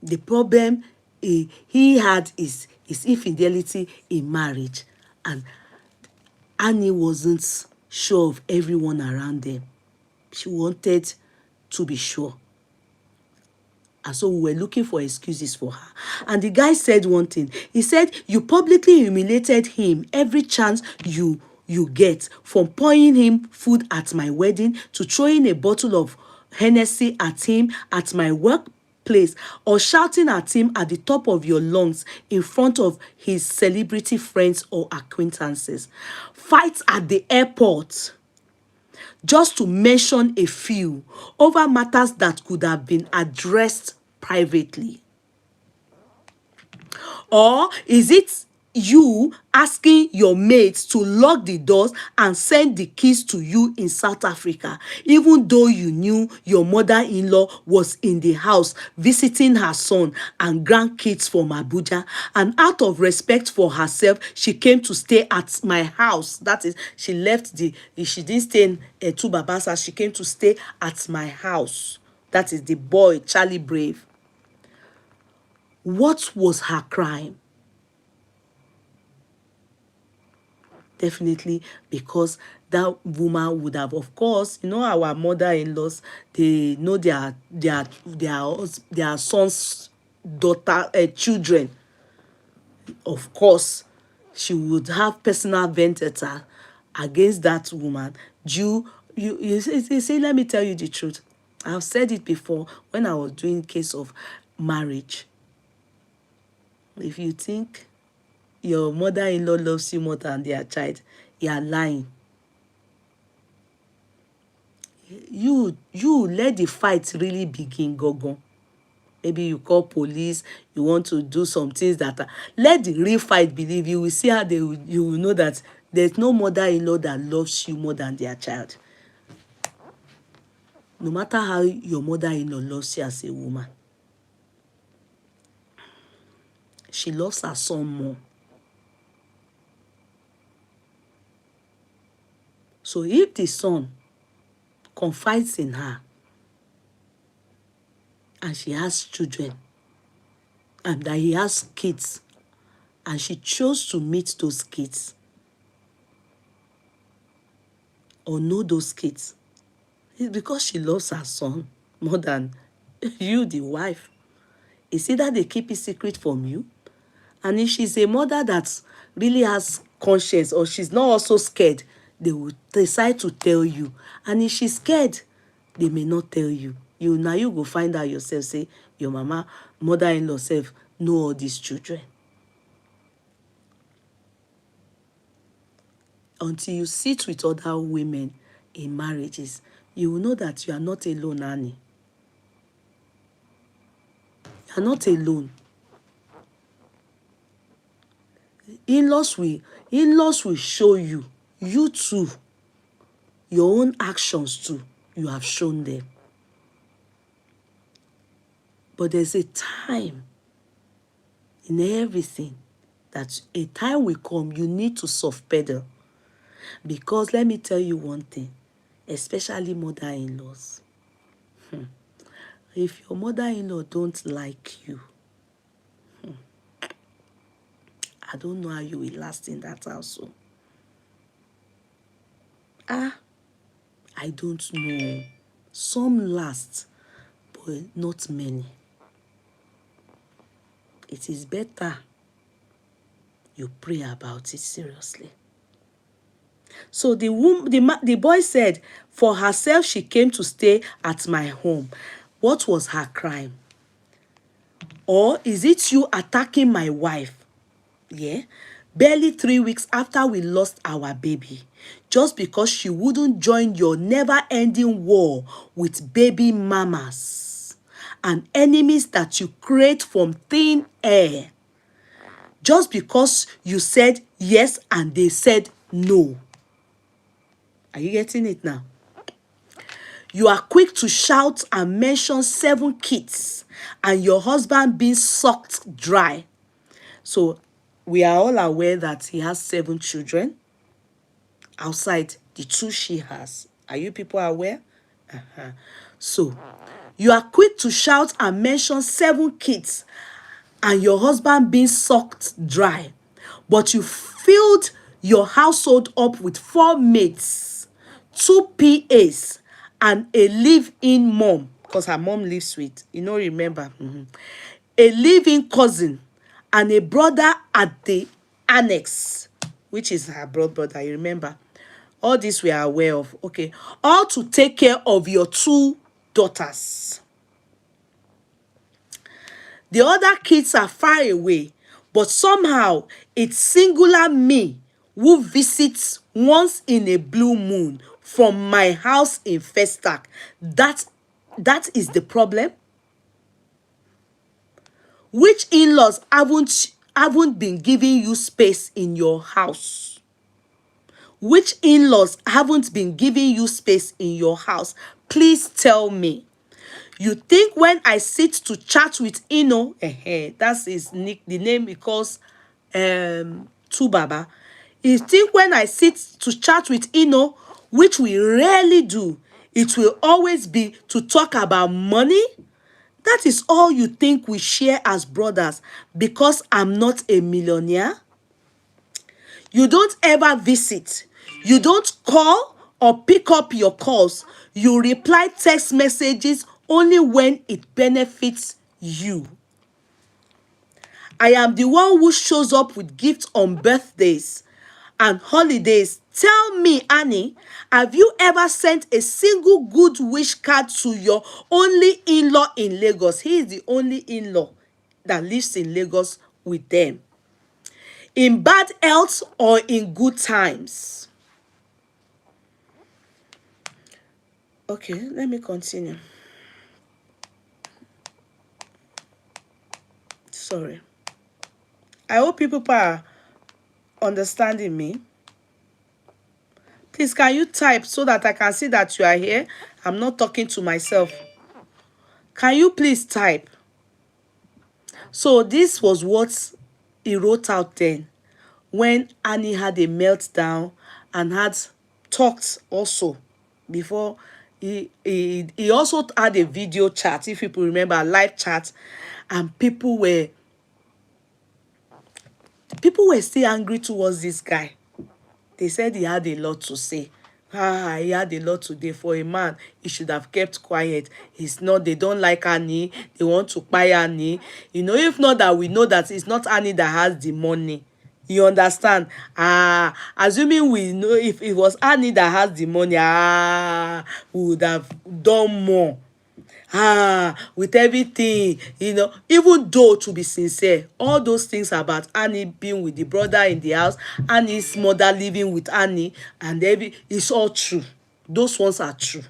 the problem he had is infidelity in marriage. And Annie wasn't sure of everyone around them. She wanted to be sure. And so we were looking for excuses for her. And the guy said one thing. He said, you publicly humiliated him every chance you get, from pouring him food at my wedding to throwing a bottle of Hennessy at him at my workplace, or shouting at him at the top of your lungs in front of his celebrity friends or acquaintances. Fights at the airport, just to mention a few, over matters that could have been addressed privately. Or is it you asking your mates to lock the doors and send the keys to you in South Africa, even though you knew your mother-in-law was in the house visiting her son and grandkids from Abuja, and out of respect for herself, she came to stay at my house? That is, she didn't stay in Tubaba's house, she came to stay at my house. That is the boy, Charlie Brave. What was her crime? Definitely because that woman would have, of course, our mother-in-laws, they know their sons, children. Of course, she would have personal vendetta against that woman. You say, let me tell you the truth. I've said it before when I was doing case of marriage. If you think your mother-in-law loves you more than their child, you are lying. You let the fight really begin, gogo. Maybe you call police, you want to do some things let the real fight believe. You will see how you will know that there's no mother-in-law that loves you more than their child. No matter how your mother-in-law loves you as a woman, she loves her son more. So if the son confides in her and she has children and that he has kids and she chose to meet those kids or know those kids, it's because she loves her son more than you, the wife. It's either they keep it secret from you, and if she's a mother that really has conscience or she's not also scared, they will decide to tell you. And if she's scared, they may not tell you. You go find out yourself, say your mama, mother-in-law self know all these children. Until you sit with other women in marriages, you will know that you are not alone, Annie. You are not alone. In-laws will show you too, your own actions too, you have shown them. But there's a time in everything that a time will come, you need to soft pedal. Because let me tell you one thing, especially mother-in-laws. If your mother-in-law don't like you, I don't know how you will last in that household. I don't know. Some last, but not many. It is better you pray about it seriously. So the boy said, for herself she came to stay at my home. What was her crime? Or is it you attacking my wife? Yeah. Barely 3 weeks after we lost our baby, just because she wouldn't join your never-ending war with baby mamas and enemies that you create from thin air. Just because you said yes and they said no. Are you getting it now? You are quick to shout and mention 7 kids and your husband being sucked dry. So we are all aware that he has 7 children outside the 2 she has. Are you people aware? So you are quick to shout and mention 7 kids and your husband being sucked dry. But you filled your household up with 4 maids, 2 PAs, and a live-in mom, because her mom lives with, remember, a live-in cousin, and a brother at the annex, which is her brother, you remember. All this we are aware of. Okay. All to take care of your 2 daughters. The other kids are far away, but somehow it's singular me who visits once in a blue moon from my house in Festac. That is the problem. Which in-laws haven't been giving you space in your house? Which in-laws haven't been giving you space in your house? Please tell me. You think when I sit to chat with Ino, that's his nick, the name he calls Tubaba. You think when I sit to chat with Ino, which we rarely do, it will always be to talk about money? That is all you think we share as brothers because I'm not a millionaire? You don't ever visit. You don't call or pick up your calls. You reply text messages only when it benefits you. I am the one who shows up with gifts on birthdays and holidays. Tell me, Annie, have you ever sent a single good wish card to your only in-law in Lagos? He is the only in-law that lives in Lagos with them. In bad health or in good times? Okay, let me continue. Sorry. I hope you people are understanding me. Please, can you type so that I can see that you are here? I'm not talking to myself. Can you please type? So this was what he wrote out then when Annie had a meltdown and had talked also before. He also had a video chat, if people remember, a live chat, and people were still angry towards this guy. They said he had a lot to say. He had a lot today. For a man, he should have kept quiet. He's not, they don't like Annie. They want to buy Annie. You know, if not that we know that it's not Annie that has the money. You understand? Assuming we know, if it was Annie that has the money, we would have done more. With everything, you know, even though, to be sincere, all those things about Annie being with the brother in the house, Annie's mother living with Annie, and it's all true. Those ones are true.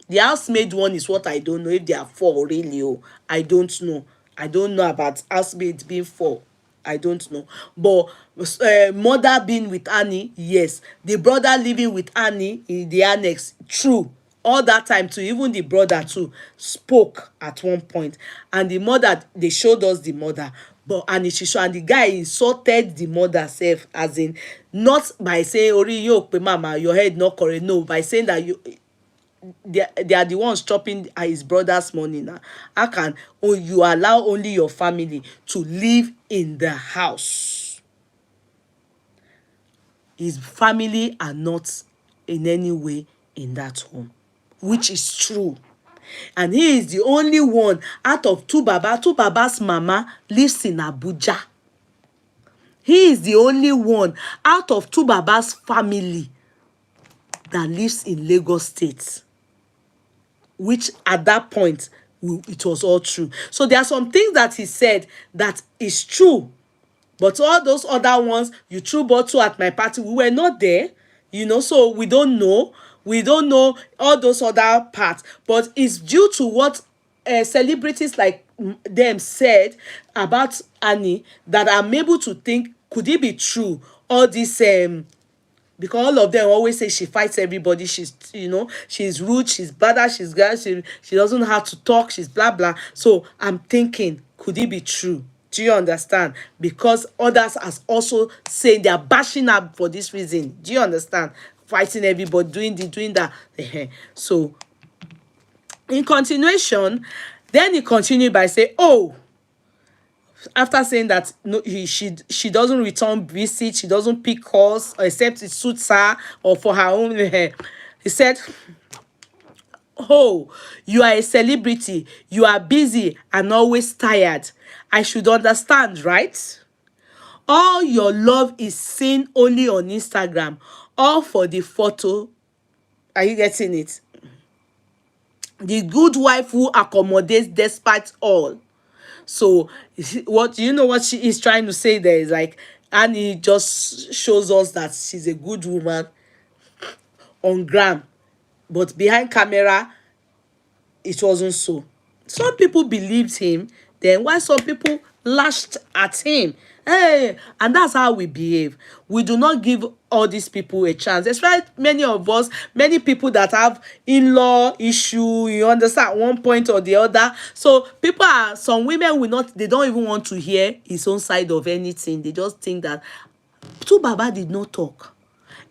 The housemaid one is what I don't know, if they are four really. I don't know. I don't know about housemaid being four. I don't know. But mother being with Annie, yes. The brother living with Annie in the annex, true. All that time too, even the brother too spoke at one point, and the mother, they showed us the mother, but and the guy insulted the mother self, as in, not by saying ori yo pe mama, your head not correct, no, by saying that they are the ones chopping his brother's money. Now how can you allow only your family to live in the house? His family are not in any way in that home, which is true. And he is the only one out of Tubaba. Tubaba's mama lives in Abuja. He is the only one out of Tubaba's family that lives in Lagos State, which at that point, it was all true. So there are some things that he said that is true, but all those other ones, you threw bottle at my party, we were not there, you know, so we don't know. We don't know all those other parts, but it's due to what celebrities like them said about Annie that I'm able to think, could it be true? All this because all of them always say she fights everybody, she's, you know, she's rude, she's bad, she's good, she doesn't have to talk, she's blah blah. So I'm thinking, could it be true? Do you understand? Because others are also saying they are bashing her for this reason. Do you understand? Fighting everybody, doing that. So in continuation, then he continued by saying, oh, after saying that no, she doesn't return visits, she doesn't pick calls except it suits her or for her own. He said, oh, you are a celebrity, you are busy and always tired. I should understand, right? All your love is seen only on Instagram, all for the photo. Are you getting it? The good wife who accommodates despite all. So what you know what she is trying to say there is like, Annie just shows us that she's a good woman on gram, but behind camera it wasn't so. Some people believed him, then while some people lashed at him. Hey, and that's how we behave. We do not give all these people a chance, especially many of us, many people that have in-law issue, you understand, one point or the other. So people are, some women will not, they don't even want to hear his own side of anything. They just think that Tubaba did not talk.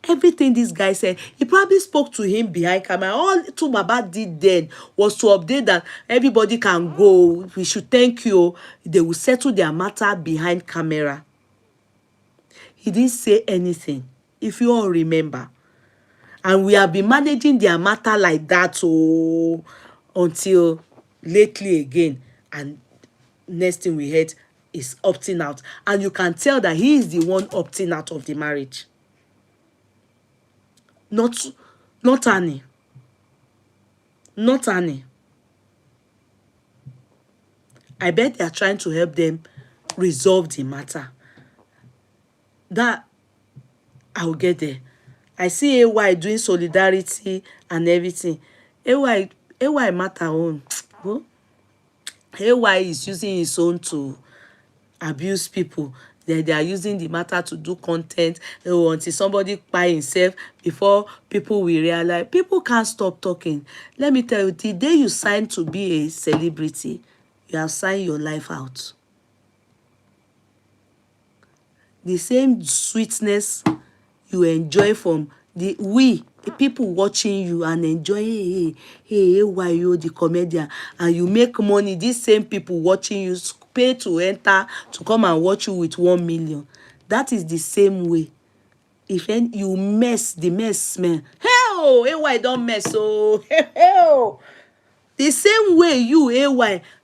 Everything this guy said, he probably spoke to him behind camera. All Tubaba did then was to update that everybody can go, we should thank you. They will settle their matter behind camera. He didn't say anything, if you all remember. And we have been managing their matter like that until lately again. And next thing we heard is opting out. And you can tell that he is the one opting out of the marriage. Not Annie. Not Annie. I bet they are trying to help them resolve the matter. That I'll get there. I see AY doing solidarity and everything. AY matter own. AY is using his own to abuse people. They are using the matter to do content until somebody buy himself before people will realize. People can't stop talking. Let me tell you, the day you sign to be a celebrity, you have signed your life out. The same sweetness you enjoy from people watching you and enjoying, hey, why you the comedian, and you make money. These same people watching you pay to enter to come and watch you with 1 million. That is the same way. If you mess, the mess smell. Hell, why don't mess? Oh, hell. The same way you,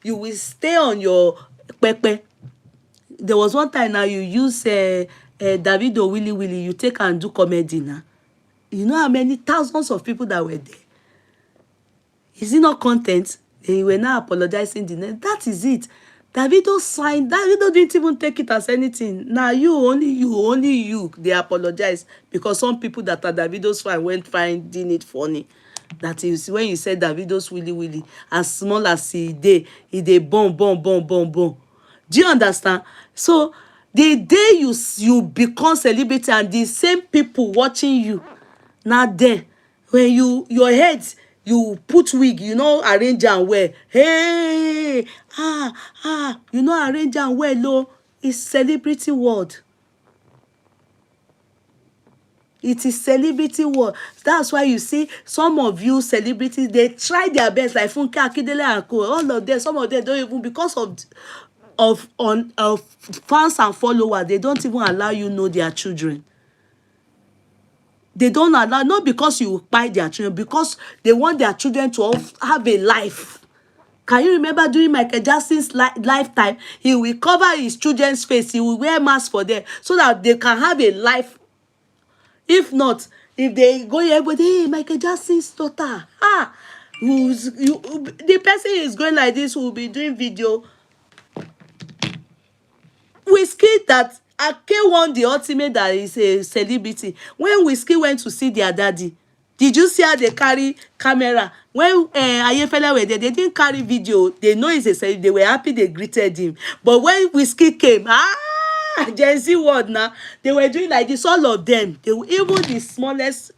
you will stay on your pepe. There was one time now you use Davido Willy Willy, you take and do comedy now. You know how many thousands of people that were there? Is it not content? Then you were now apologizing the next. That is it. Davido signed. Davido didn't even take it as anything. Now only you. They apologize because some people that are Davido's fan went finding it funny. That is when you said Davido's Willy Willy, as small as he dey boom. Do you understand? So the day you become celebrity and the same people watching you, now then when your head you put wig, you know, arrange am well. Hey, you know, arrange am well. Oh, it's celebrity world. It is celebrity world. That's why you see some of you celebrities, they try their best, like Funke Akindele and co. All of them, some of them don't even, because of fans and followers, they don't even allow you know their children. They don't allow, not because you buy their children, because they want their children to have a life. Can you remember during Michael Jackson's lifetime, he will cover his children's face, he will wear masks for them so that they can have a life. If not, if they go here, but hey, Michael Jackson's daughter, the person is going like this will be doing video. Whiskey that Ake won the ultimate that is a celebrity. When Whiskey went to see their daddy, did you see how they carry camera? When Ayefele were there, they didn't carry video. They know it's a celebrity. They were happy they greeted him. But when Whiskey came, Gen Z word now, they were doing like this, all of them. They were, even the smallest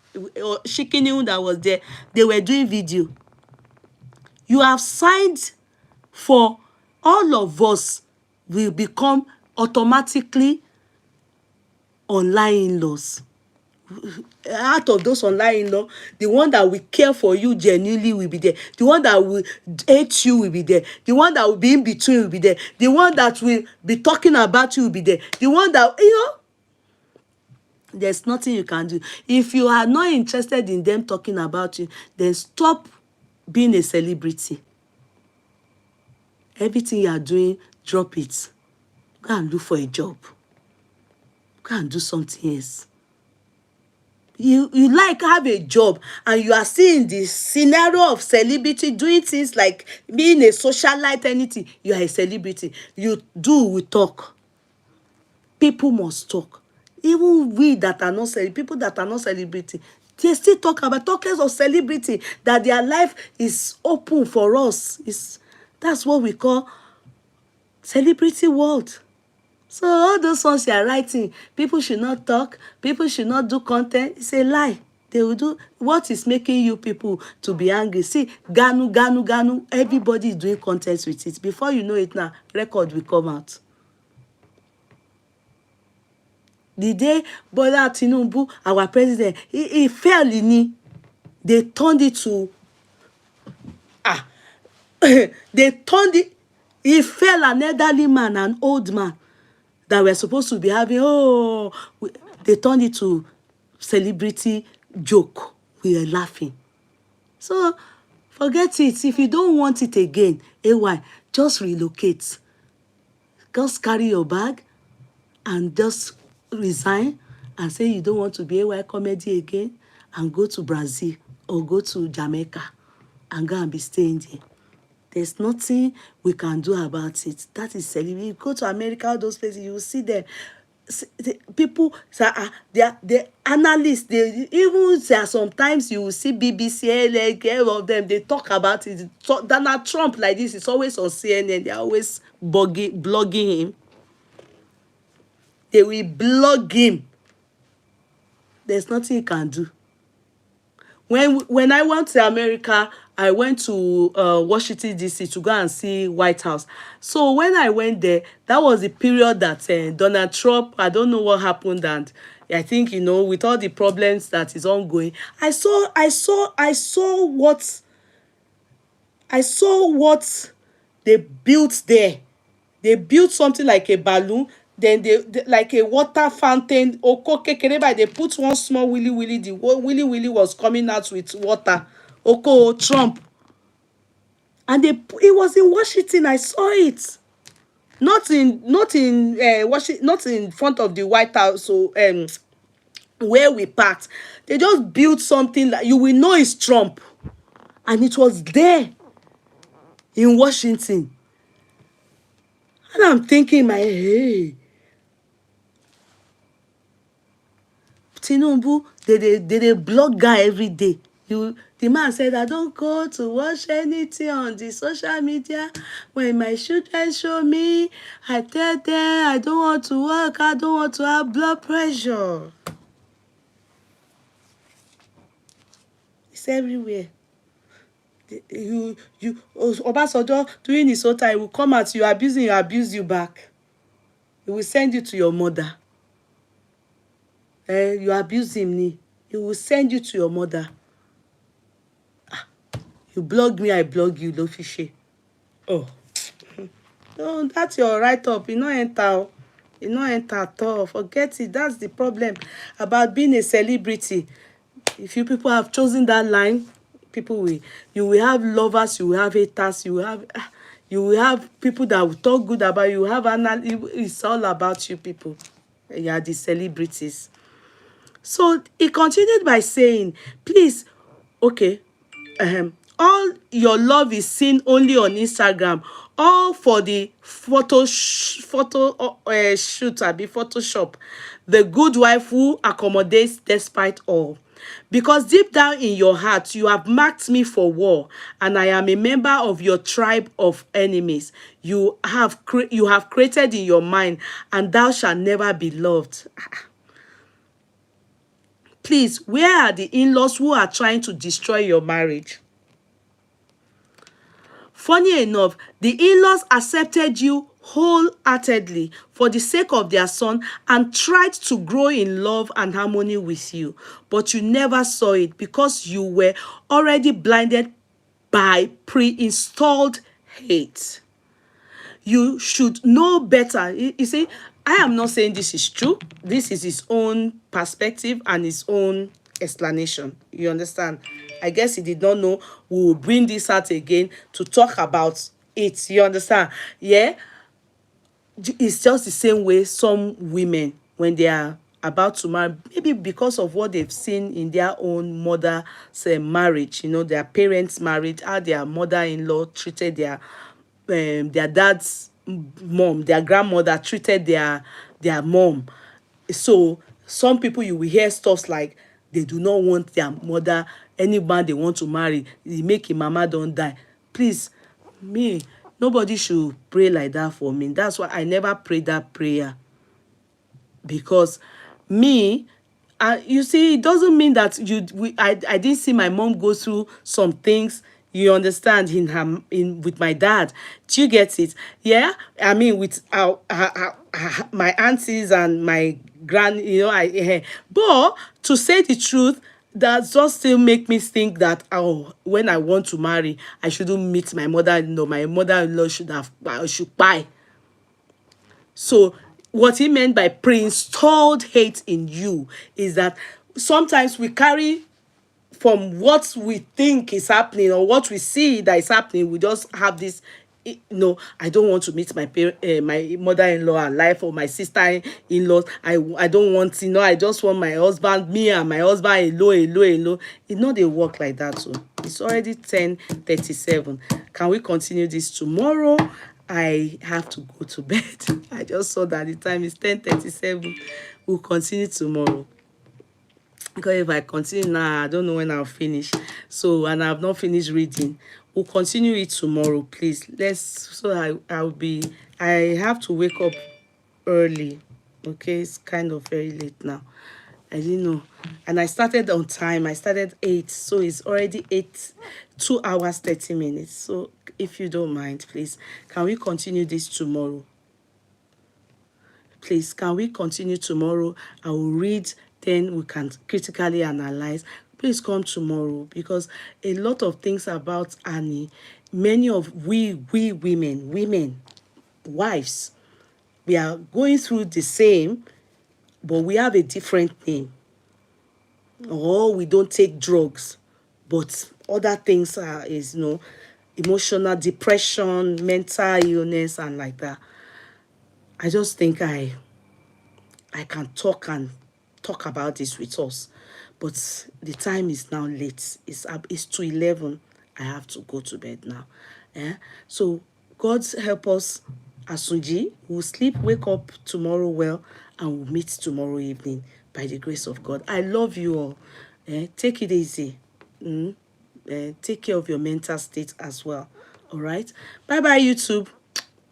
chicken that was there, they were doing video. You have signed for all of us will become automatically online in-laws. Out of those online in-laws, the one that will care for you genuinely will be there. The one that will hate you will be there. The one that will be in between will be there. The one that will be talking about you will be there. The one that, there's nothing you can do. If you are not interested in them talking about you, then stop being a celebrity. Everything you are doing, drop it. Go and look for a job. Go and do something else. You like have a job and you are seeing the scenario of celebrity doing things like being a socialite, anything. You are a celebrity. You do, we talk. People must talk. Even we that are not celebrity, people that are not celebrity, they still talk about talkers of celebrity, that their life is open for us. That's what we call celebrity world. So all those ones you are writing, people should not talk, people should not do content, it's a lie. They will do what is making you people to be angry. See, Ganu, everybody is doing content with it. Before you know it now, record will come out. The day Bola Tinubu, our president, he fell in it. They turned it to, they turned it, he fell an elderly man, an old man, that we're supposed to be having, they turned it to celebrity joke. We are laughing. So forget it. If you don't want it again, just relocate. Just carry your bag and just resign and say you don't want to be AY comedy again and go to Brazil or go to Jamaica and go and be staying there. There's nothing we can do about it. That is celebrity. You go to America, all those places, you will see them. The people, the analysts, sometimes you will see BBC, like all of them, they talk about it. Donald Trump, like this, is always on CNN. They're always blogging him. They will blog him. There's nothing you can do. When I went to America, I went to Washington DC to go and see White House. So when I went there, that was the period that Donald Trump, I don't know what happened, and I think, you know, with all the problems that is ongoing, I saw what they built there. They built something like a balloon, then they like a water fountain. Oko kekere by they put one small willy willy. The willy willy was coming out with water. Oko Trump, and it was in Washington. I saw it. Not in Washington, not in front of the White House. So where we parked, they just built something that you will know is Trump, and it was there in Washington. And I'm thinking in my head, hey, Tinubu, they blog guy every day. The man said, I don't go to watch anything on the social media. When my children show me, I tell them I don't want to work, I don't want to have blood pressure. It's everywhere. Obasanjo, during his whole time, he will come at you, abusing you, abuse you back. He will send you to your mother. You abuse him, he will send you to your mother. You blog me, I blog you, Lofiche. Oh. No, that's your write-up. You no enter. You no enter at all. Forget it. That's the problem about being a celebrity. If you people have chosen that line, you will have lovers, you will have haters, you will have people that will talk good about you. It's all about you people. You are the celebrities. So he continued by saying, please, okay, all your love is seen only on Instagram, all for the photo shoot, Photoshop, the good wife who accommodates despite all. Because deep down in your heart, you have marked me for war, and I am a member of your tribe of enemies. You have created in your mind, and thou shalt never be loved. Please, where are the in-laws who are trying to destroy your marriage? Funny enough, the in-laws accepted you wholeheartedly for the sake of their son and tried to grow in love and harmony with you. But you never saw it because you were already blinded by pre-installed hate. You should know better. You see, I am not saying this is true. This is his own perspective and his own explanation. You understand? I guess he did not know we will bring this out again to talk about it. You understand? Yeah? It's just the same way some women, when they are about to marry, maybe because of what they've seen in their own mother's marriage, you know, their parents' marriage, how their mother-in-law treated their dad's mom, their grandmother treated their mom. So some people, you will hear stuff like they do not want their mother, any man they want to marry, they make a mama don't die. Please, nobody should pray like that for me. That's why I never pray that prayer. Because you see, it doesn't mean that I didn't see my mom go through some things, you understand, with my dad. Do you get it? Yeah, I mean, with my aunties and my but to say the truth, that just still make me think that, when I want to marry, I shouldn't meet my mother-in-law. My mother-in-law should buy. So what he meant by pre-installed hate in you is that sometimes we carry from what we think is happening or what we see that is happening. We just have this, I don't want to meet my mother-in-law alive or my sister-in-law. I don't want, I just want my husband, me and my husband alone. It not dey work like that. So it's already 10:37. Can we continue this tomorrow? I have to go to bed. I just saw that the time is 10:37. We'll continue tomorrow. Because if I continue now, I don't know when I'll finish. So, and I've not finished reading. We'll continue it tomorrow, please. I have to wake up early. Okay, it's kind of very late now. I didn't know. And I started on time. I started 8. So it's already 8, 2 hours, 30 minutes. So if you don't mind, please, can we continue this tomorrow? Please, can we continue tomorrow? I will read, then we can critically analyze. Please come tomorrow, because a lot of things about Annie, many of we women, wives, we are going through the same, but we have a different name. Or we don't take drugs, but other things are, emotional depression, mental illness, and like that. I just think I can talk about this with us, but the time is now late. It's to 11. I have to go to bed now. So God help us, Asunji. We'll sleep, wake up tomorrow well, and we'll meet tomorrow evening by the grace of God. I love you all. Take it easy. Take care of your mental state as well. All right. Bye bye, YouTube.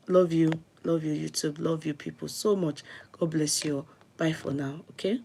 Love you. Love you, YouTube. Love you, people, so much. God bless you all. Bye for now. Okay.